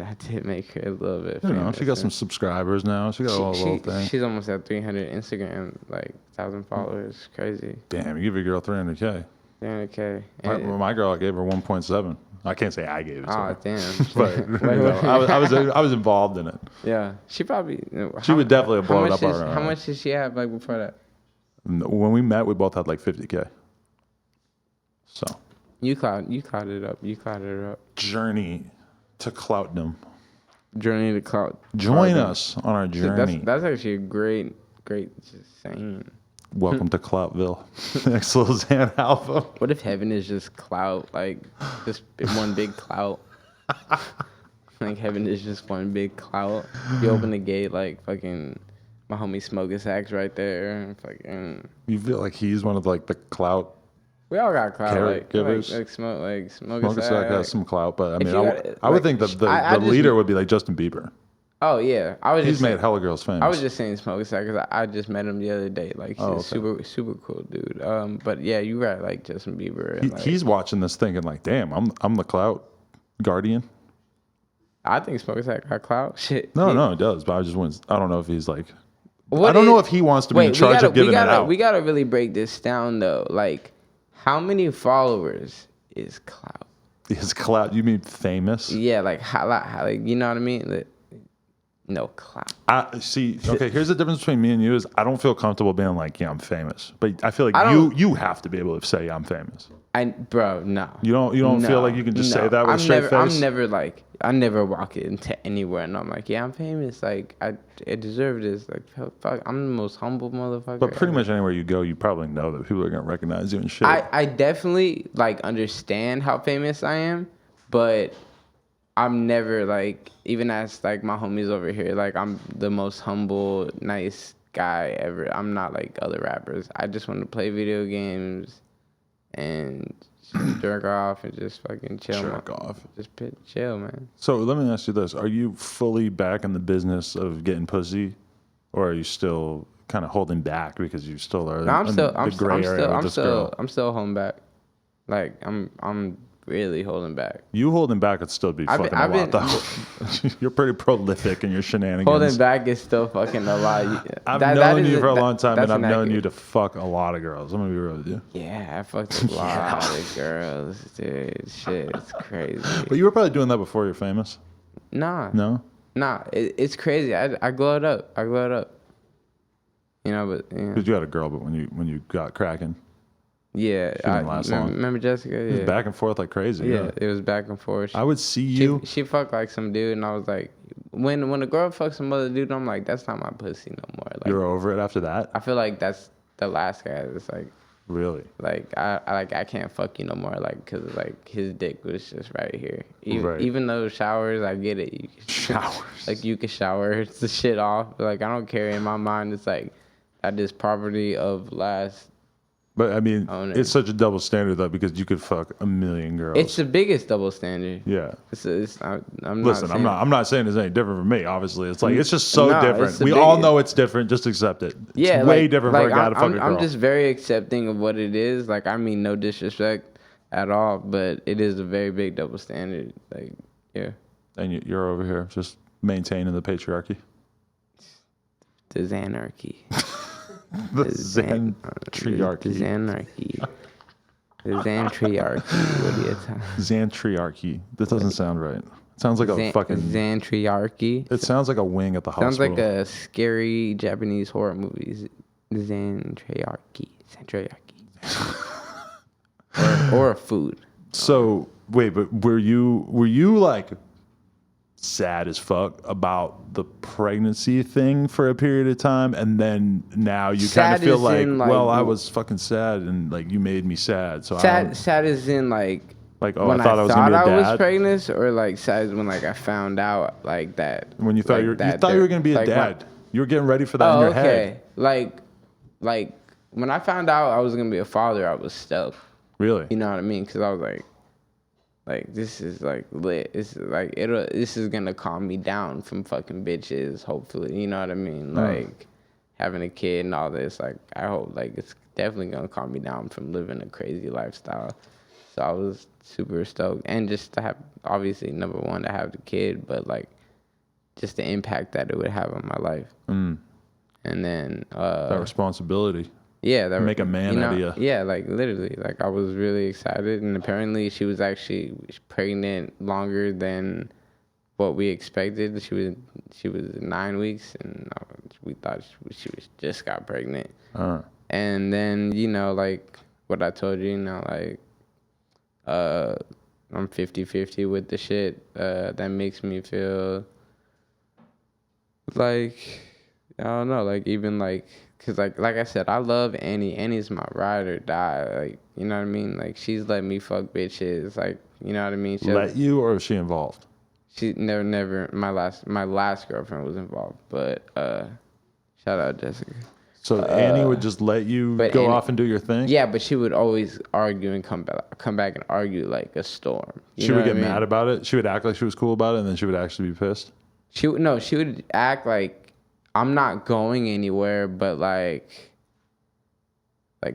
make her a little bit You famous. know, she got some subscribers now. She got a little thing. She's almost at 300 Instagram, like, 1,000 followers. Crazy. Damn, you give your girl 300K. 300K. My girl, I gave her 1.7. I can't say I gave it to her. Oh, damn. But you know, I was involved in it. Yeah. She probably... She would definitely have blown up our... How much did she have, like, before that? When we met, we both had, like, 50K. So... You clouded her up. Journey to cloutdom. Journey to clout. Join us on our journey. That's actually a great just saying. Welcome to Cloutville. Next Lil Xan album. What if heaven is just clout, like, just one big clout? Like, heaven is just one big clout. You open the gate, like, fucking my homie Smoking Sacks right there. And fucking... You feel like he's one of, like, the clout... We all got clout, caregivers. like Smoking Sack has some clout, but I mean, I like, would think the leader would be like Justin Bieber. Oh yeah, He's made hella girls famous. I was just saying Smoking Sack because I just met him the other day. Like, he's super cool dude. But yeah, you're right. Like Justin Bieber. And, he's watching this thinking like, damn, I'm the clout guardian. I think Smoking Sack got clout. Shit. No, it does. But I don't know if he's like. I don't know if he wants to be in charge of giving it out. We gotta really break this down though. Like, how many followers is clout? Is clout? You mean famous? Yeah, like how like, you know what I mean? Like, no clout. I see. Okay, here's the difference between me and you is I don't feel comfortable being like, yeah, I'm famous, but I feel like you have to be able to say I'm famous. Bro, no. You don't feel like you can just say that with a straight face? I never walk into anywhere and I'm like, yeah, I'm famous. Like, I deserve this. Like, fuck, I'm the most humble motherfucker. But pretty much anywhere you go, you probably know that people are gonna recognize you and shit. I definitely like understand how famous I am, but I'm never like, even as like my homies over here, like I'm the most humble, nice guy ever. I'm not like other rappers. I just want to play video games and jerk off and just fucking chill. Just chill, man. So let me ask you this: are you fully back in the business of getting pussy, or are you still kind of holding back because you still are? No, I'm still holding back. Like I'm really holding back. You holding back would still be fucking a lot, though. You're pretty prolific in your shenanigans. Holding back is still fucking a lot. I've known you for a long time, and I've known you to fuck a lot of girls. I'm gonna be real with you. Yeah, I fucked a lot of girls, dude. Shit, it's crazy. But you were probably doing that before you're famous. No. It's crazy. I glowed up. You know, but Because you had a girl, but when you got cracking, yeah, she didn't last long. Remember Jessica? It was back and forth like crazy. Yeah, it was back and forth. I would see you. She fucked like some dude, and I was like, when a girl fucks some other dude, I'm like, that's not my pussy no more. Like, You're over it after that? I feel like that's the last guy that's like. Really? Like I can't fuck you no more, like, cause like his dick was just right here. Even though showers, I get it. Showers. Like you can shower the shit off. Like I don't care. In my mind, it's like that is property of last. But I mean, owner. It's such a double standard though, because you could fuck a million girls. It's the biggest double standard. Yeah. I'm not saying it's any different from me. Obviously, it's like it's just so different. We biggest. all know it's different. Just accept it. It's way different for a guy to fuck a girl. I'm just very accepting of what it is. Like I mean, no disrespect at all, but it is a very big double standard. Like yeah. And you're over here just maintaining the patriarchy. The Xanarchy. The Xantriarchy. The Xanarchy. The Xantriarchy. What do you tell? Xantriarchy. That doesn't sound right. It sounds like a fucking Xantriarchy. It sounds like a wing at the hospital. Sounds like a scary Japanese horror movie. Xantriarchy. or a food. So wait, but were you like sad as fuck about the pregnancy thing for a period of time, and then now you kind of feel like, well, I was fucking sad, and like you made me sad. So sad is in like oh, when I thought I was gonna be a dad. Was pregnant, or like sad is when like I found out like that. When you thought like you were gonna be a dad, you were getting ready for that in your head. Like when I found out I was gonna be a father, I was stoked. Really? You know what I mean? Because I was like this is like lit. This is like this is gonna calm me down from fucking bitches. Hopefully, you know what I mean? Like having a kid and all this. Like I hope like it's definitely gonna calm me down from living a crazy lifestyle. So I was super stoked, and just to have obviously number one to have the kid, but like just the impact that it would have on my life. And then that responsibility. Yeah, that make a man out of you. Yeah, like literally, like I was really excited, and apparently she was actually pregnant longer than what we expected. She was 9 weeks, and we thought she was just got pregnant. And then like what I told you, like I'm 50-50 with the shit. That makes me feel like I don't know, like even like. Cause like I said, I love Annie. Annie's my ride or die. Like, you know what I mean? Like she's let me fuck bitches. Like, you know what I mean? Let you, or is she involved? She never. My last girlfriend was involved, but shout out Jessica. So Annie would just let you go off and do your thing? Yeah, but she would always argue and come back and argue like a storm. She would get mad about it. She would act like she was cool about it, and then she would actually be pissed. She would act like, I'm not going anywhere, but like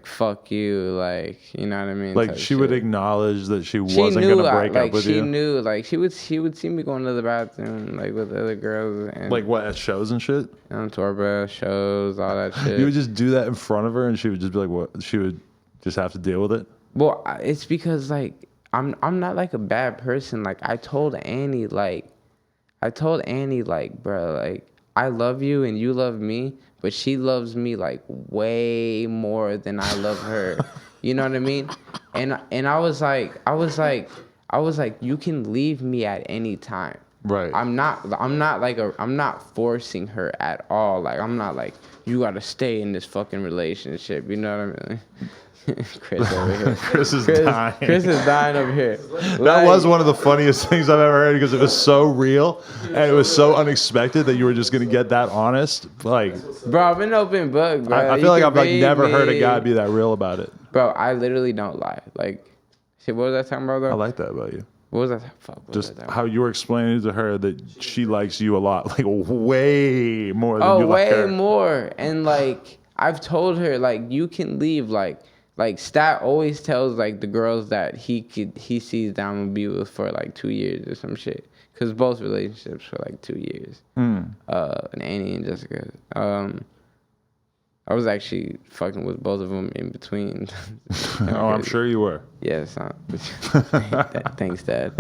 fuck you, like, you know what I mean? Like she would acknowledge that she wasn't gonna break up with you. She knew, like she would see me going to the bathroom like with other girls, and like what, at shows and shit, on tour bus, shows, all that shit. You would just do that in front of her, and she would just be like, what? She would just have to deal with it. Well, it's because like I'm not like a bad person. Like I told Annie, bro, like. I love you and you love me, but she loves me like way more than I love her. You know what I mean? And I was like, you can leave me at any time. Right. I'm not forcing her at all. Like I'm not like, you gotta stay in this fucking relationship. You know what I mean? Chris over here. Chris is dying. Chris is dying over here. That was one of the funniest things I've ever heard, because it was so real and it was so unexpected that you were just gonna get that honest. Like, bro, I've been open book, bro. I feel like I've like never heard a guy be that real about it. Bro, I literally don't lie. Like, shit, what was I talking about though? I like that about you. What was that? Fuck. Just how you were explaining to her that she likes you a lot, like way more than you like her. Oh, way more. And like I've told her, like, you can leave, like Stat always tells like the girls that he sees that I'm gonna be with for like 2 years or some shit, cause both relationships for like 2 years. And Annie and Jessica. I was actually fucking with both of them in between. Oh, I'm sure you were. Yes. Thanks, Dad.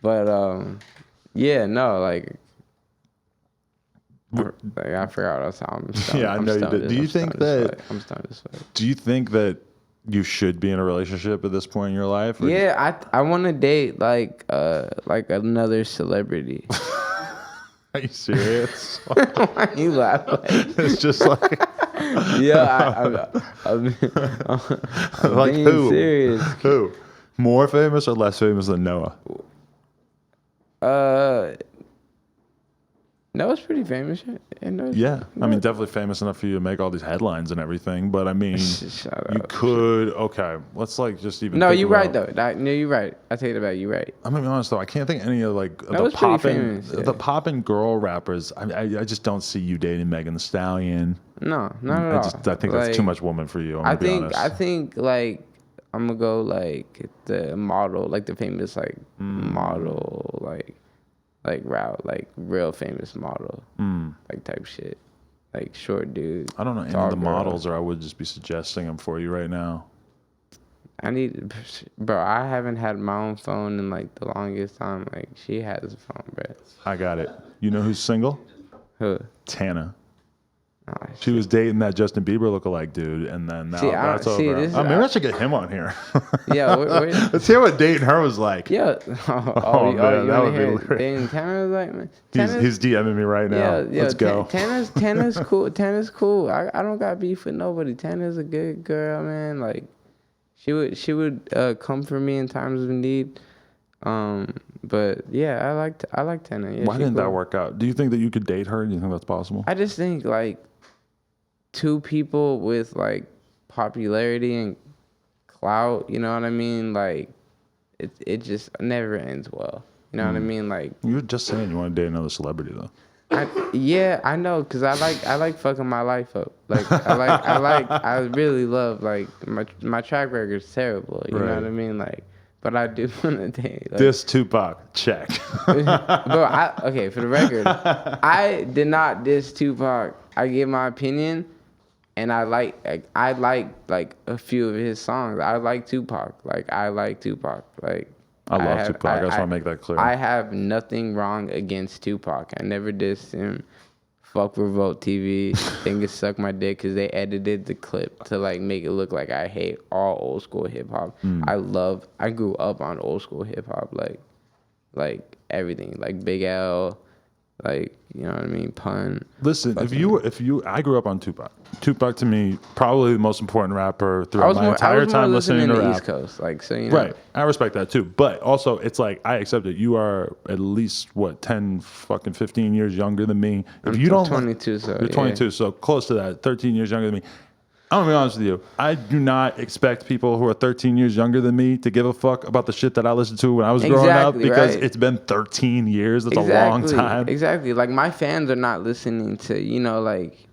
But Yeah, no, like I forgot what I'm stoned. Yeah, I know you did. Do you think that I'm stoned as fuck. Do you think that you should be in a relationship at this point in your life? Yeah, I want to date like another celebrity. Are you serious? Why you laughing? It's just like Yeah, I'm like being who? serious. Who? More famous or less famous than Noah? Noah's pretty famous. And Yeah, I mean, definitely famous enough for you to make all these headlines and everything. But I mean, you could. Okay, let's like just even. No, you're right though. No, you're right. I take it back. You're right. I'm gonna be honest though. I can't think any of like the poppin' girl rappers. I just don't see you dating Megan Thee Stallion. No, not at all. I think that's too much woman for you. I think like I'm gonna go like the model, like the famous like model, like route, like real famous model, like type shit, like short dude. I don't know any of the models, or I would just be suggesting them for you right now. Bro, I haven't had my own phone in like the longest time. Like she has a phone, bro. I got it. You know who's single? Who? Tana. Oh, she was dating that Justin Bieber lookalike dude, and then now that's over. Maybe I should get him on here. Yeah, let's hear what dating her was like. Yeah. Oh man, that would be hilarious. Dating Tana was like, man. He's DMing me right now. Yeah, let's go. Tana's cool. Tana's cool. I don't got beef with nobody. Tana's a good girl, man. Like, she would come for me in times of need. But yeah, I like Tana. Yeah, why didn't that work out? Do you think that you could date her? Do you think that's possible? I just think like two people with like popularity and clout, you know what I mean? Like it just never ends well. You know what I mean? Like you were just saying you want to date another celebrity though. I know, cause I like fucking my life up. Like I really love like my track record is terrible. You know what I mean? Like, but I do want to date. Like, this Tupac, check. Bro, okay, for the record, I did not diss Tupac. I gave my opinion, and I like like a few of his songs. I like Tupac. Like I like Tupac. Like I love Tupac. I just want to make that clear. I have nothing wrong against Tupac. I never dissed him. Fuck Revolt TV. They can suck my dick because they edited the clip to like make it look like I hate all old school hip hop. I grew up on old school hip hop, like everything, like Big L, like, you know what I mean, Pun. Listen, I grew up on Tupac. Tupac to me probably the most important rapper throughout my entire time listening to rap. East Coast, like, so you know. Right, I respect that too. But also, it's like I accept it. You are at least 15 years younger than me. If you don't, 22, so you're 22, so close to that, 13 years younger than me. I'm gonna be honest with you. I do not expect people who are 13 years younger than me to give a fuck about the shit that I listened to when I was growing up, because it's been 13 years. That's a long time. Exactly. Like my fans are not listening to, you know, like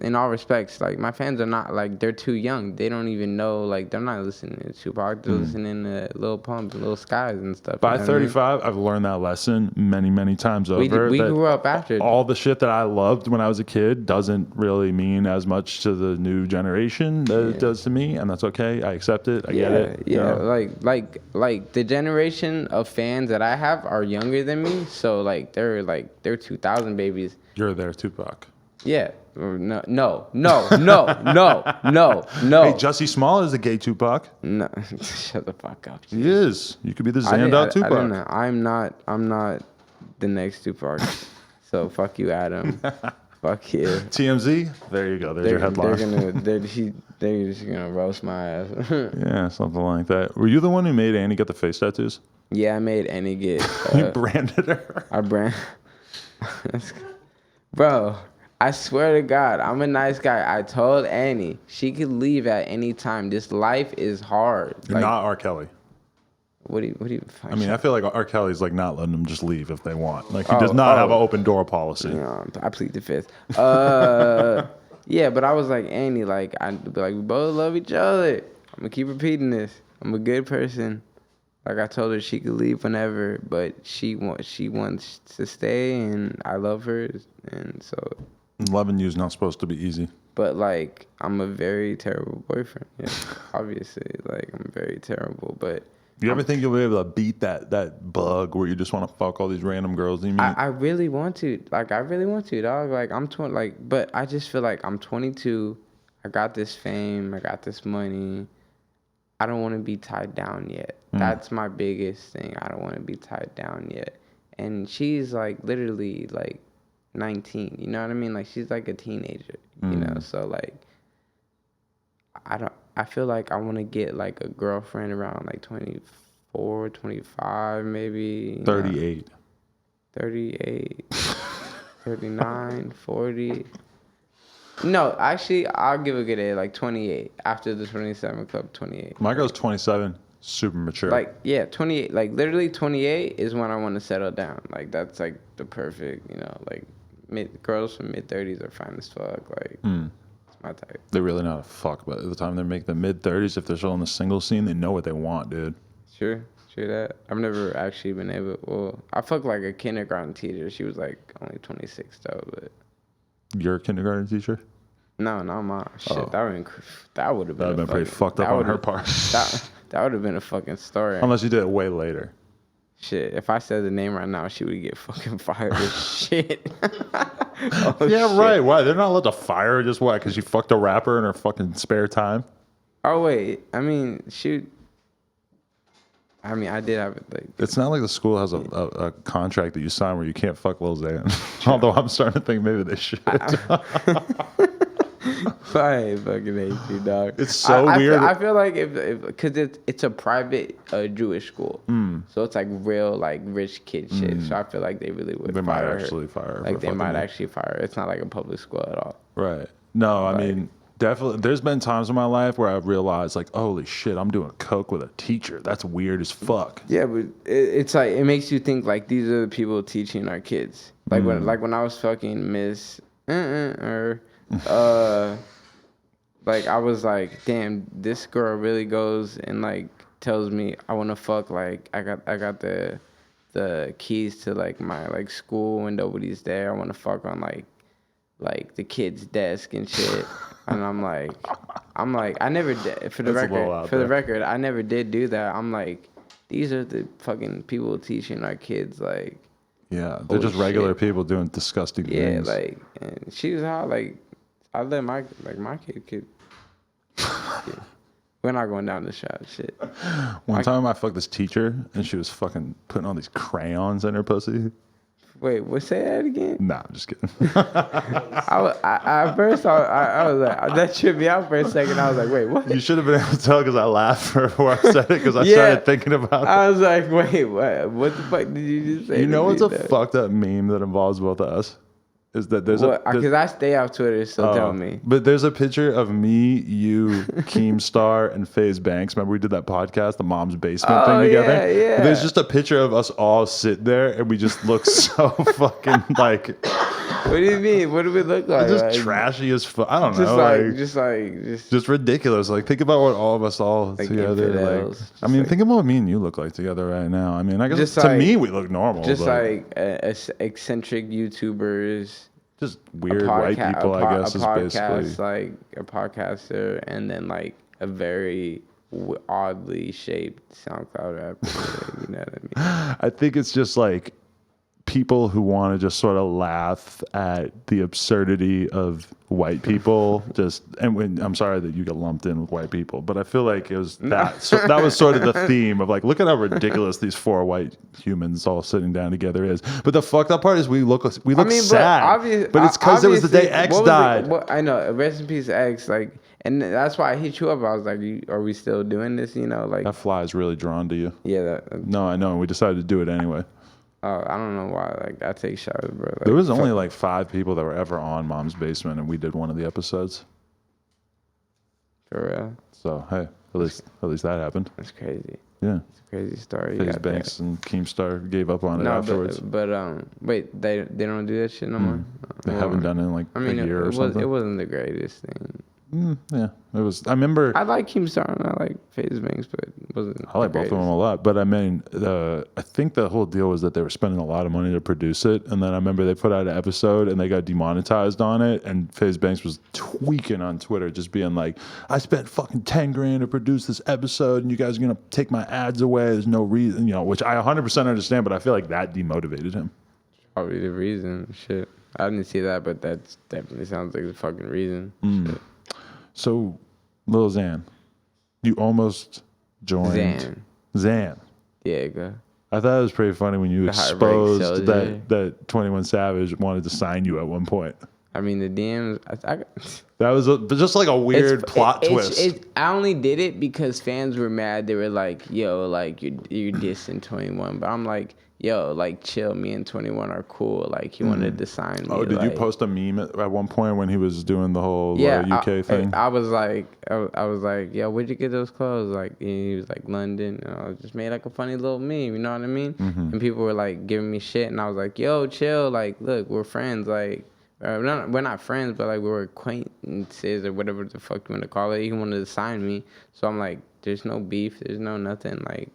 in all respects, like my fans are not, like, they're too young. They don't even know, like, they're not listening to Tupac. They're listening to Lil Pump and Lil Skies and stuff. By 35, I've learned that lesson many, many times over. We grew up after. All the shit that I loved when I was a kid doesn't really mean as much to the new generation that it does to me, and that's okay. I accept it. I get it. Yeah, like the generation of fans that I have are younger than me, so like they're 2000 babies. You're there, Tupac. Yeah. No. Hey, Jussie Smollett is a gay Tupac. No, shut the fuck up. He is. You could be the Xandot Tupac. I don't know. I'm not the next Tupac. So fuck you, Adam. Fuck you. TMZ. There you go. There's your headline. They're just gonna roast my ass. Yeah, something like that. Were you the one who made Annie get the face tattoos? Yeah, I made Annie get. You branded her. Bro. I swear to God, I'm a nice guy. I told Annie she could leave at any time. This life is hard. You're not R. Kelly. What do you? I mean, I feel like R. Kelly's like not letting them just leave if they want. Like he does not have an open door policy. I plead the fifth. Yeah, but I was like, Annie, like we both love each other. I'm gonna keep repeating this. I'm a good person. Like I told her she could leave whenever, but she wants to stay, and I love her, and so. Loving you is not supposed to be easy. But like, I'm a very terrible boyfriend. Yeah, obviously, like I'm very terrible. But You ever think you'll be able to beat that bug where you just want to fuck all these random girls you meet? I really want to. Like, I really want to, dog. Like, I'm 20. Like, but I just feel like I'm 22. I got this fame. I got this money. I don't want to be tied down yet. That's my biggest thing. I don't want to be tied down yet. And she's like literally like 19. You know what I mean? Like, she's like a teenager. You know, so like, I feel like I want to get like a girlfriend around like 24, 25, maybe. 38. 38, 39, 40. No, actually, I'll give a good age, like 28. After the 27 club, 28. My girl's 27, super mature. Like, yeah, 28. Like, literally 28 is when I want to settle down. Like, that's like the perfect, you know, like, girls from mid-30s are fine as fuck. Like, it's my type. They really know how to fuck, but at the time they make the mid-30s, if they're still in the single scene, they know what they want, dude. Sure that. I've never actually been able. Well, I fucked like a kindergarten teacher. She was like only 26 though. But your kindergarten teacher? No, not mine. Shit, that would have been pretty fucked up on her part. That would have been a fucking story. Unless you did it way later. Shit, if I said the name right now, she would get fucking fired as shit. Yeah, shit. Right. Why? They're not allowed to fire her just why? Because she fucked a rapper in her fucking spare time? Oh wait, I mean, I did have it. Like, it's not like the school has a contract that you sign where you can't fuck Lil Xan. Although I'm starting to think maybe they should. I fucking hate you, dog. It's so weird. I feel like because it's a private Jewish school, so it's like real like rich kid shit. So I feel like they really would. They might actually fire her. Like they might actually fire her. It's not like a public school at all. Right. No, I mean. Definitely, there's been times in my life where I've realized, like, holy shit, I'm doing coke with a teacher. That's weird as fuck. Yeah, but it's like it makes you think like these are the people teaching our kids. Like when I was fucking Miss like I was like, damn, this girl really goes and like tells me I want to fuck. Like I got the keys to like my like school when nobody's there. I want to fuck on like the kid's desk and shit. And I'm like, I never did. For the record, I never did do that. I'm like, these are the fucking people teaching our kids, like. Yeah, they're just regular people doing disgusting things. Yeah, like, and she was how like, I let my kid. We're not going down the shot, shit. One time I fucked this teacher and she was fucking putting all these crayons in her pussy. Wait, say that again? Nah, I'm just kidding. I first I was like, that tripped me out for a second. I was like, wait, what? You should have been able to tell because I laughed before I said it because I started thinking about it. I was like, wait, what the fuck did you just say? You know what's a fucked up meme that involves both of us? Is that there's because I stay off Twitter, so tell me. But there's a picture of me, you, Keemstar, and FaZe Banks. Remember we did that podcast, the Mom's Basement thing together? Yeah. There's just a picture of us all sit there, and we just look so fucking like. What do you mean? What do we look like? Just like, trashy as fuck. I don't know. Just ridiculous. Like think about what all of us all like together. Like, I mean, think about what me and you look like together right now. I mean, I guess to me we look normal. Just like eccentric YouTubers. Just weird white people, I guess, is basically like a podcaster, and then like a very oddly shaped SoundCloud rapper. You know what I mean? I think it's just like people who want to just sort of laugh at the absurdity of white people. I'm sorry that you get lumped in with white people, but I feel like it was that. So that was sort of the theme of like, look at how ridiculous these four white humans all sitting down together is. But the fucked up part is we look sad. But it's because it was the day X died. I know. Rest in peace, X. Like, and that's why I hit you up. I was like, are we still doing this? You know, like that fly is really drawn to you. Yeah. No, I know. We decided to do it anyway. I don't know why. Like, I take shots, bro. Like, there was only like 5 people that were ever on Mom's Basement, and we did one of the episodes. For real. So hey, at least that happened. That's crazy. Yeah. It's a crazy story. FaZe Banks and Keemstar gave up on it afterwards. But wait, they don't do that shit no more. They haven't done it in like a year or something. It wasn't the greatest thing. Yeah, it was. I remember. I like Keemstar and I like FaZe Banks, but wasn't. I like both of them a lot, but I mean, I think the whole deal was that they were spending a lot of money to produce it, and then I remember they put out an episode and they got demonetized on it, and FaZe Banks was tweaking on Twitter, just being like, "I spent fucking 10 grand to produce this episode, and you guys are gonna take my ads away. There's no reason, which I 100% understand, but I feel like that demotivated him. Probably the reason. Shit, I didn't see that, but that definitely sounds like the fucking reason. Shit. So, Lil Xan, you almost joined Xan. Yeah, go. I thought it was pretty funny when you exposed that 21 Savage wanted to sign you at one point. I mean, the DMs. That was just like a weird plot twist. I only did it because fans were mad. They were like, "Yo, like you're dissing 21," but I'm like, "Yo, like chill. Me and 21 are cool." Like he wanted to sign me. Oh, did you post a meme at one point when he was doing the whole UK thing? I was like, "Yo, where'd you get those clothes?" Like and he was like, "London." And I just made like a funny little meme. You know what I mean? And people were like giving me shit, and I was like, "Yo, chill. Like, look, we're friends. Like." We're not friends, but like we were acquaintances or whatever the fuck you want to call it. He wanted to sign me, so I'm like, there's no beef, there's no nothing. Like,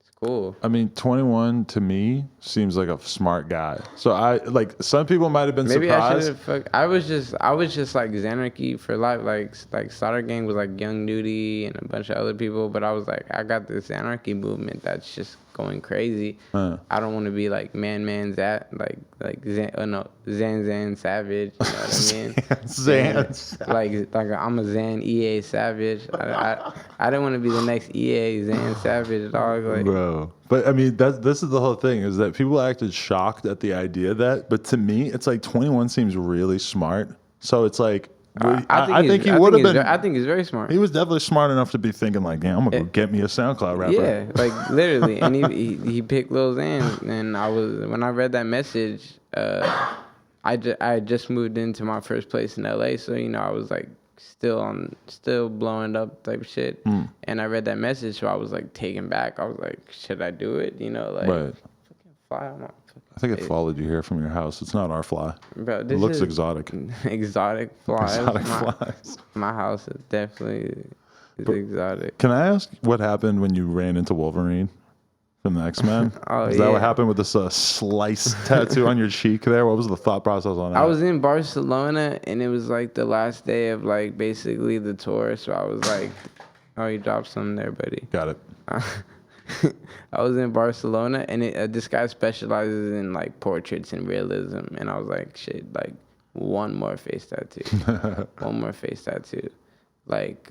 it's cool. I mean, 21 to me seems like a smart guy. So I like some people might have been surprised. I was just like Xanarchy for life. Like Starter Gang was like Young Nudie and a bunch of other people, but I was like, I got this Xanarchy movement that's just going crazy. I don't want to be like Zan, like Zan Savage. You know what I mean? Zan. Like I'm a Zan EA Savage. I didn't want to be the next EA Zan Savage dog. Like, bro. But I mean, this is the whole thing is that people acted shocked at the idea of that. But to me, it's like 21 seems really smart. So it's like. I think he would have been. I think he's very smart. He was definitely smart enough to be thinking like, "Damn, I'm gonna go get me a SoundCloud rapper." Yeah, like literally, and he picked Lil Xan, and when I read that message, I just moved into my first place in LA, so I was like still blowing up type shit, and I read that message, so I was like taken back. I was like, should I do it? Like, right. Fucking fly on my. I think it followed you here from your house. It's not our fly. Bro, it looks exotic. Exotic flies. Exotic flies. My house is definitely exotic. Can I ask what happened when you ran into Wolverine from the X-Men? Is that what happened with this slice tattoo on your cheek there? What was the thought process on that? I was in Barcelona, and it was like the last day of like basically the tour. So I was like, oh, you dropped something there, buddy. Got it. I was in Barcelona, and this guy specializes in like portraits and realism, and I was like, shit, like one more face tattoo, Like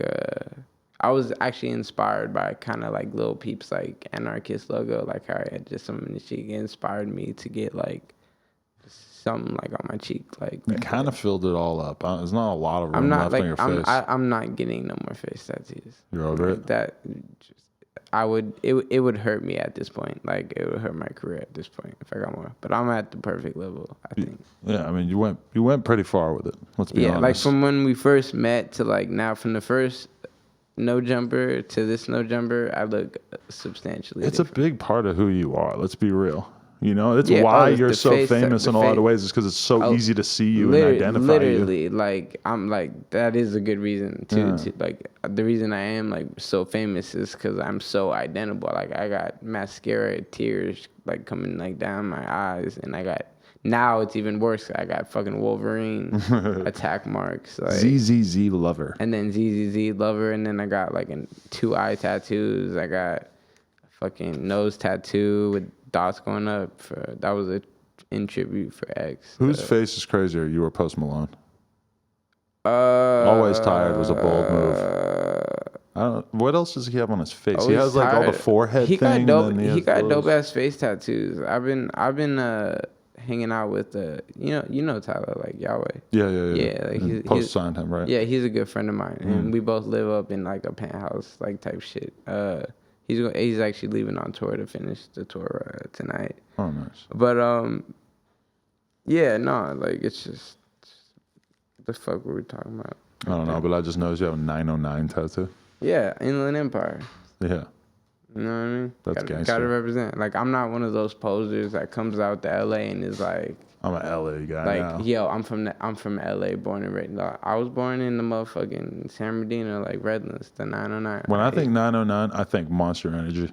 I was actually inspired by kind of like Lil Peep's like anarchist logo, like how I had just something in the cheek. It inspired me to get like something like on my cheek, like you kind of filled it all up. There's not a lot of room left on your face. I'm not getting no more face tattoos. You're over it. It would hurt me at this point. Like it would hurt my career at this point if I got more. But I'm at the perfect level, I think. Yeah, I mean you went pretty far with it. Let's be honest. Yeah, like from when we first met to like now, from the first no jumper to this no jumper, I look substantially different. A big part of who you are. Let's be real. It's why you're so famous in a lot of ways. It's because it's so easy to see you and identify literally, you. like I'm like that is a good reason to like the reason I am like so famous is because I'm so identifiable. Like I got mascara tears like coming like down my eyes, and I got now it's even worse. I got fucking Wolverine attack marks, like ZZZ Lover, and then ZZZ Lover, and then I got like 2 eye tattoos. I got a fucking nose tattoo with dots going up. That was in tribute for X. Whose face is crazier, you or Post Malone? Always Tired was a bold move. I don't know. What else does he have on his face? He has like all the forehead thing. He got dope ass face tattoos. I've been hanging out with you know Tyler, like Yahweh. Yeah. Like Post signed him, right? Yeah, he's a good friend of mine, and we both live up in like a penthouse like type shit. He's actually leaving on tour to finish the tour tonight. Oh, nice. But yeah, no, like it's just what the fuck were we talking about? I don't know, but I just noticed you have a 909 tattoo. Yeah, Inland Empire. Yeah. You know what I mean? That's gotta gangster. represent. Like, I'm not one of those posers that comes out to LA and is like, I'm an LA guy like, now. yo, I'm from LA, born and raised. Like, I was born in the motherfucking San Bernardino, like Redlands, the 909. When I think 909, I think Monster Energy.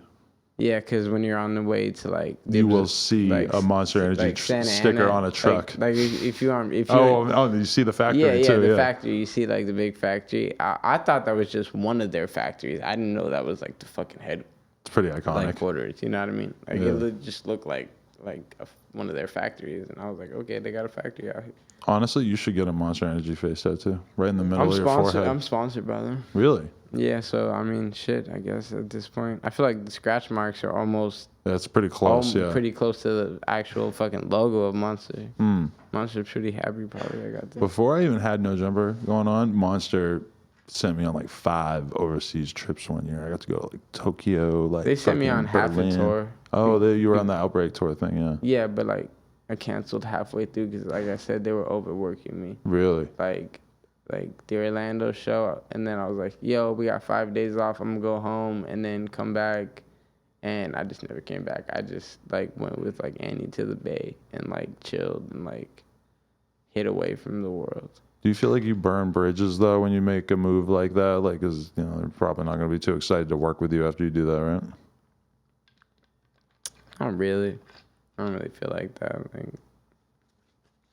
Yeah, because when you're on the way to like, You will see a Monster Energy sticker on a truck. Like if you you see the factory yeah, too. the factory. You see like the big factory. I thought that was just one of their factories. I didn't know that was like the fucking head. It's pretty iconic. Quarters. You know what I mean? Like it just looked like one of their factories, and I was like, okay, they got a factory out here. Honestly, you should get a Monster Energy face tattoo right in the middle of your forehead. I'm sponsored by them. Really? Yeah, so I mean, shit. I guess at this point, I feel like the scratch marks are almost. That's pretty close. Yeah. Pretty close to the actual fucking logo of Monster. Monster's pretty happy, probably. I got this. Before I even had No Jumper going on, Monster sent me on like 5 overseas trips one year. I got to go to like Tokyo, like they sent me on half a tour. Oh, you were on the Outbreak tour thing, yeah. Yeah, but like I canceled halfway through because, like I said, they were overworking me. Really? Like the Orlando show, and then I was like, yo, we got 5 days off. I'm gonna go home and then come back, and I just never came back. I just like went with like Annie to the Bay and like chilled and like hid away from the world. Do you feel like you burn bridges though when you make a move like that? Like, cause they're probably not gonna be too excited to work with you after you do that, right? I don't really feel like that. I think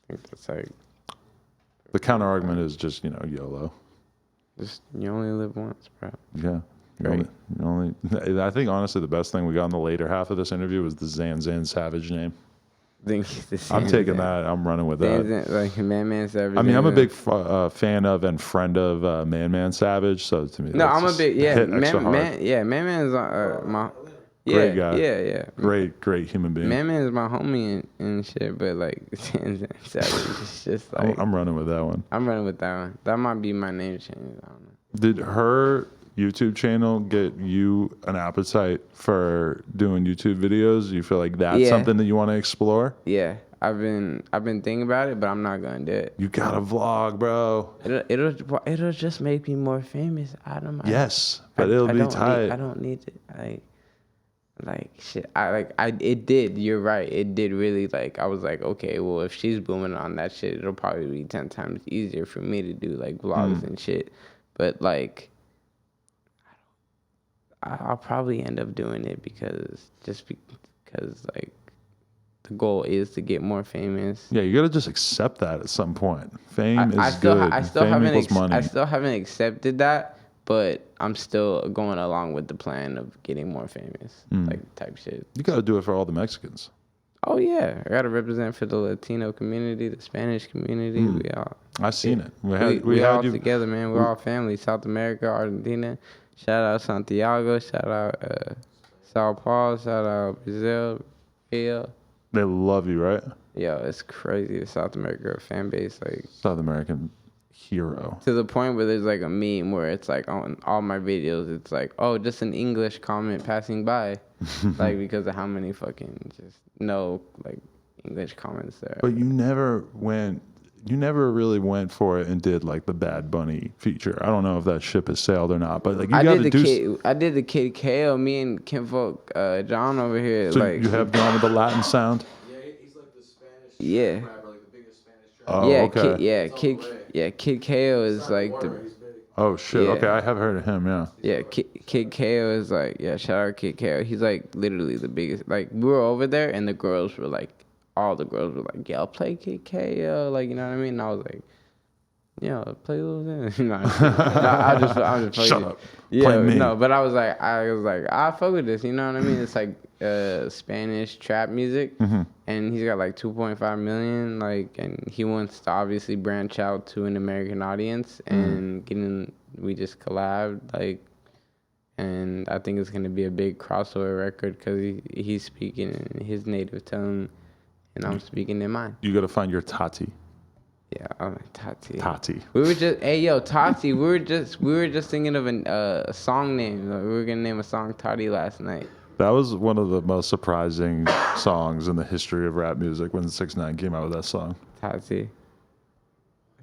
that's like the counter argument is just YOLO. Just you only live once, bro. Yeah. You only, I think honestly the best thing we got in the later half of this interview was the Zan Savage name. I'm taking that. I'm running with that. Like Man Savage. I mean, I'm a big fan of and friend of Man Savage. So to me, no, I'm a big Man is my great guy. Yeah. Great human being. Man is my homie and shit, but like Savage is just like I'm running with that one. I'm running with that one. That might be my name change. I don't know. Did her YouTube channel get you an appetite for doing YouTube videos? Do you feel like that's something that you want to explore? Yeah, I've been thinking about it, but I'm not gonna do it. You gotta vlog, bro. It'll just make me more famous. Yes, but it'll be tight. I don't need it. Like shit. It did. You're right. It did really I was like, okay, well, if she's booming on that shit, it'll probably be 10 times easier for me to do like vlogs and shit. But like, I'll probably end up doing it because like the goal is to get more famous. Yeah, you gotta just accept that at some point. Fame is good. Fame equals money. I still haven't accepted that, but I'm still going along with the plan of getting more famous, like type shit. You gotta do it for all the Mexicans. Oh yeah, I gotta represent for the Latino community, the Spanish community. We all. I seen it. We all together, man. We're all family. South America, Argentina. Shout out Santiago. Shout out Sao Paulo. Shout out Brazil. Rio. They love you, right? Yo, it's crazy. The South America fan base, South American hero. To the point where there's a meme where it's on all my videos, it's oh, just an English comment passing by, because of how many fucking just no English comments there. But you never really went for it and did the Bad Bunny feature. I don't know if that ship has sailed or not, but I did the Kid KO. Me and Kinfolk John over here. So you have gone with the Latin sound. Yeah, he's the Spanish. Yeah. Rapper, the biggest Spanish rapper. Oh, okay. Kid KO is the. Oh shit! Yeah. Okay, I have heard of him. Yeah. Yeah, Kid KO is shout out Kid KO. He's literally the biggest. We were over there and the girls were all the girls were yeah, I'll play Kid KO, you know what I mean? And I was yeah, play Lil Xan. I just shut up. Yeah, play me. No, but I was I fuck with this, you know what I mean? It's Spanish trap music, and he's got 2.5 million, and he wants to obviously branch out to an American audience, and we just collabed, and I think it's gonna be a big crossover record because he's speaking in his native tongue. And I'm speaking in mine. You gotta find your Tati. Yeah, I'm Tati. Tati. We were just, hey yo, Tati. we were just thinking of a song name. We were gonna name a song Tati last night. That was one of the most surprising songs in the history of rap music when 6ix9ine came out with that song. Tati.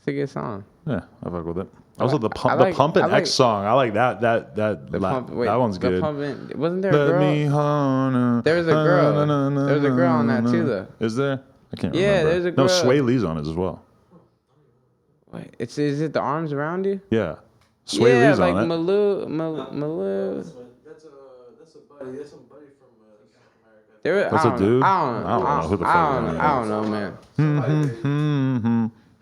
It's a good song. Yeah, I fuck with it. Also, the like- Pumpin' I like- X song. I like that. That one's the good. Pumpin', wasn't there a Let girl? me hone. There was a girl. There was a girl on that too, though. Is there? I can't Yeah, remember. there's a No, girl. Sway Lee's on it as well. Wait, is it the arms around you? Yeah. Sway yeah, Lee's like on it. Malou. That's a buddy. That's some buddy from America. That's a dude? I don't know who the fuck I don't know, man.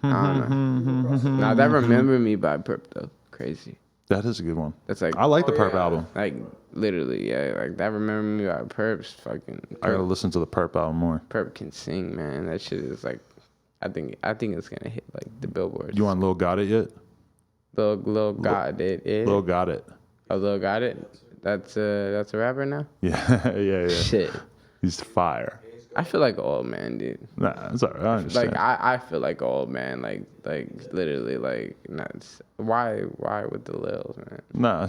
I don't know. Nah, that Remember Me by Perp, though. Crazy. That is a good one. That's like, I like the Perp album. like, literally, yeah. Like, that Remember Me by Perp's fucking. I gotta listen to the Perp album more. Perp can sing, man. That shit is like, I think it's gonna hit like the billboards. You on Lil Got It yet? Lil Got It? Lil Got It. Oh, Lil Got It? That's a rapper now? Yeah, yeah. Shit. He's fire. I feel like an old man, dude. Nah, it's alright. I understand. Like I feel like an old man, like literally, like nuts. Why with the Lils, man? Nah,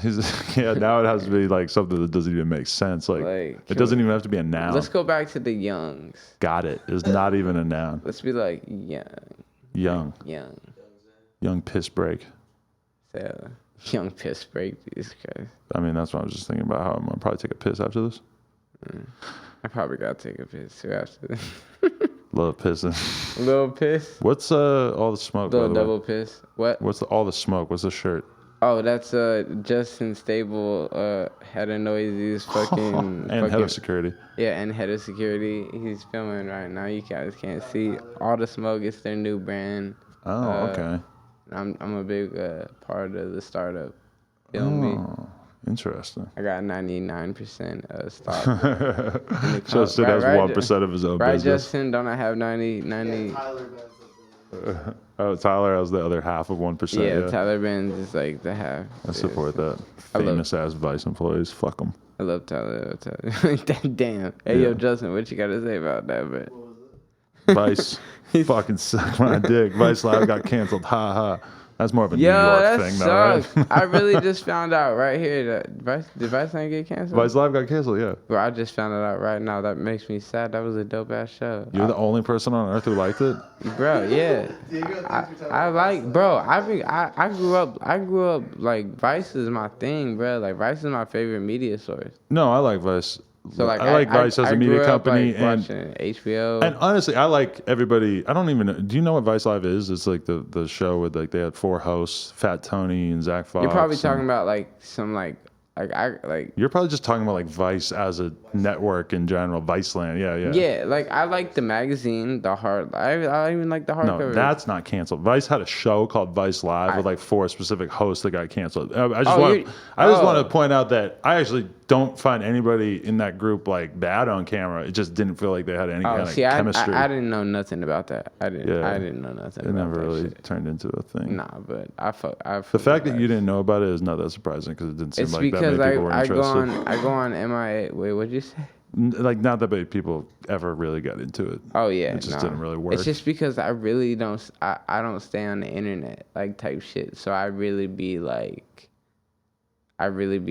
now it has to be like something that doesn't even make sense. Like it doesn't even have to be a noun. Let's go back to the youngs. Got it is not even a noun. Let's be like young. Young piss break. So, young piss break, Jesus Christ. I mean, that's what I was just thinking about. How I'm gonna probably take a piss after this. I probably gotta take a piss too after this. Love pissing. Little piss. What's all the smoke? Little by the way? double piss. What? What's all the smoke? What's the shirt? Oh, that's Justin Stable, head of Noisy's fucking And head of security. Yeah, and head of security. He's filming right now. You guys can't see. All the smoke is their new brand. Oh, okay. I'm a big part of the startup. Feel me? Interesting. I got 99% stock. Justin has 1% of his own right, business. Justin? Don't I have 90? Oh, Tyler has the other half of 1%. Yeah, Tyler Benz is like the half. I support that. Famous ass Vice employees. Fuck them. I love Tyler. Damn. Hey, yo, Justin, what you got to say about that, bro? Vice fucking suck my dick. Vice Live got canceled. Ha ha. That's more of a New York thing, though, right? I really just found out right here that did Vice not get canceled? Vice Live got canceled, yeah. Bro, I just found it out right now. That makes me sad. That was a dope ass show. You're the only person on earth who liked it? Bro, yeah. I like, bro. I grew up like Vice is my thing, bro. Like Vice is my favorite media source. No, I like Vice. So like I like Vice as a media company, and watching HBO. And honestly, I like everybody. I don't even know. Do you know what Vice Live is? It's like the show with like they had 4 hosts: Fat Tony and Zach Fox. You're probably talking about like some like I You're probably just talking about like Vice as a network in general, Viceland. Yeah. Yeah, like I like the magazine, the hard. I even like the hardcover. No, that's not canceled. Vice had a show called Vice Live with like 4 specific hosts that got canceled. I just want to point out that I actually don't find anybody in that group like bad on camera. It just didn't feel like they had any kind of chemistry. I didn't know nothing about that. I didn't know nothing. It about never that really shit. turned into a thing. Nah, but I the fact that you didn't know about it is not that surprising because it didn't seem like that many people were interested. I go on MIA. Wait, what'd you say? Like not that many people ever really got into it. Oh yeah, it just didn't really work. It's just because I really don't. I don't stay on the internet like type shit. So I really be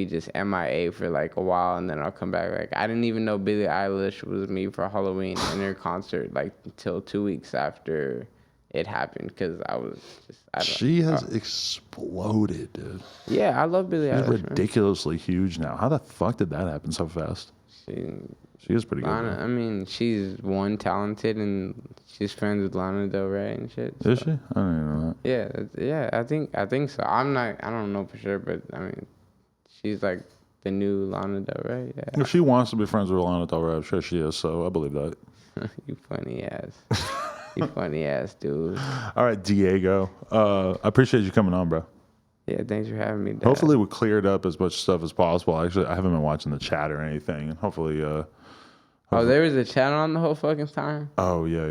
just MIA for like a while, and then I'll come back. Like I didn't even know Billie Eilish was me for Halloween in her concert like until 2 weeks after it happened because I was just. She has exploded, dude. Yeah, I love Billie Eilish. She's ridiculously huge now. How the fuck did that happen so fast? She is pretty good. I mean, she's talented, and she's friends with Lana Del Rey and shit. So. Is she? I don't even know that. Yeah. I think so. I don't know for sure, but I mean, she's like the new Lana Del Rey. Yeah. If she wants to be friends with Lana Del Rey, I'm sure she is. So I believe that. You funny ass. You funny ass dude. All right, Diego. I appreciate you coming on, bro. Yeah, thanks for having me. Dad. Hopefully we cleared up as much stuff as possible. Actually, I haven't been watching the chat or anything. And hopefully, oh, there was a chat on the whole fucking time? Oh, yeah.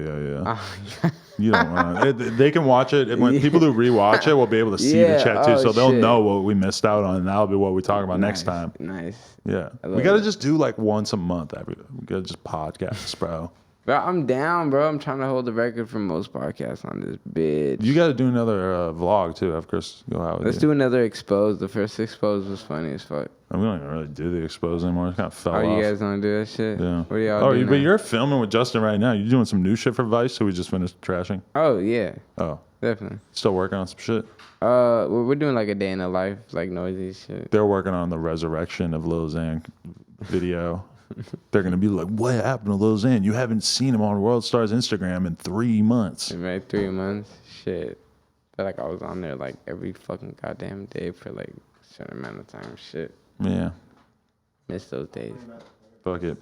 You don't want to. They can watch it. When people who rewatch it will be able to see the chat too. So they'll know what we missed out on. And that'll be what we talk about next time. Nice. Yeah. We got to just do like once a month. We got to just podcast, bro. Bro, I'm down, bro. I'm trying to hold the record for most podcasts on this bitch. You got to do another vlog too. Have Chris go out with Let's do another expose. The first expose was funny as fuck. We don't even really do the expose anymore. It kind of fell off. Oh, you guys don't do that shit? Yeah. What are y'all doing? But you're filming with Justin right now. You doing some new shit for Vice, so we just finished trashing? Oh, yeah. Oh. Definitely. Still working on some shit. We're doing like a day in the life, like noisy shit. They're working on the resurrection of Lil Xan video. They're gonna be like, "What happened to Lil Xan? You haven't seen him on World Star's Instagram in 3 months." Maybe 3 months. Shit. Feel like I was on there like every fucking goddamn day for like a certain amount of time. Shit. Yeah. Miss those days. Fuck it.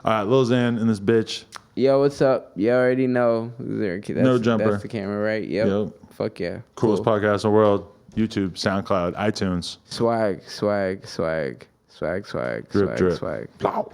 All right, Lil Xan and this bitch. Yo, what's up? You already know. No jumper. That's the camera, right? Yep. Fuck yeah. Coolest podcast in the world. YouTube, SoundCloud, iTunes. Swag, swag, swag, swag, swag, Drip, swag, drip. swag. Blow.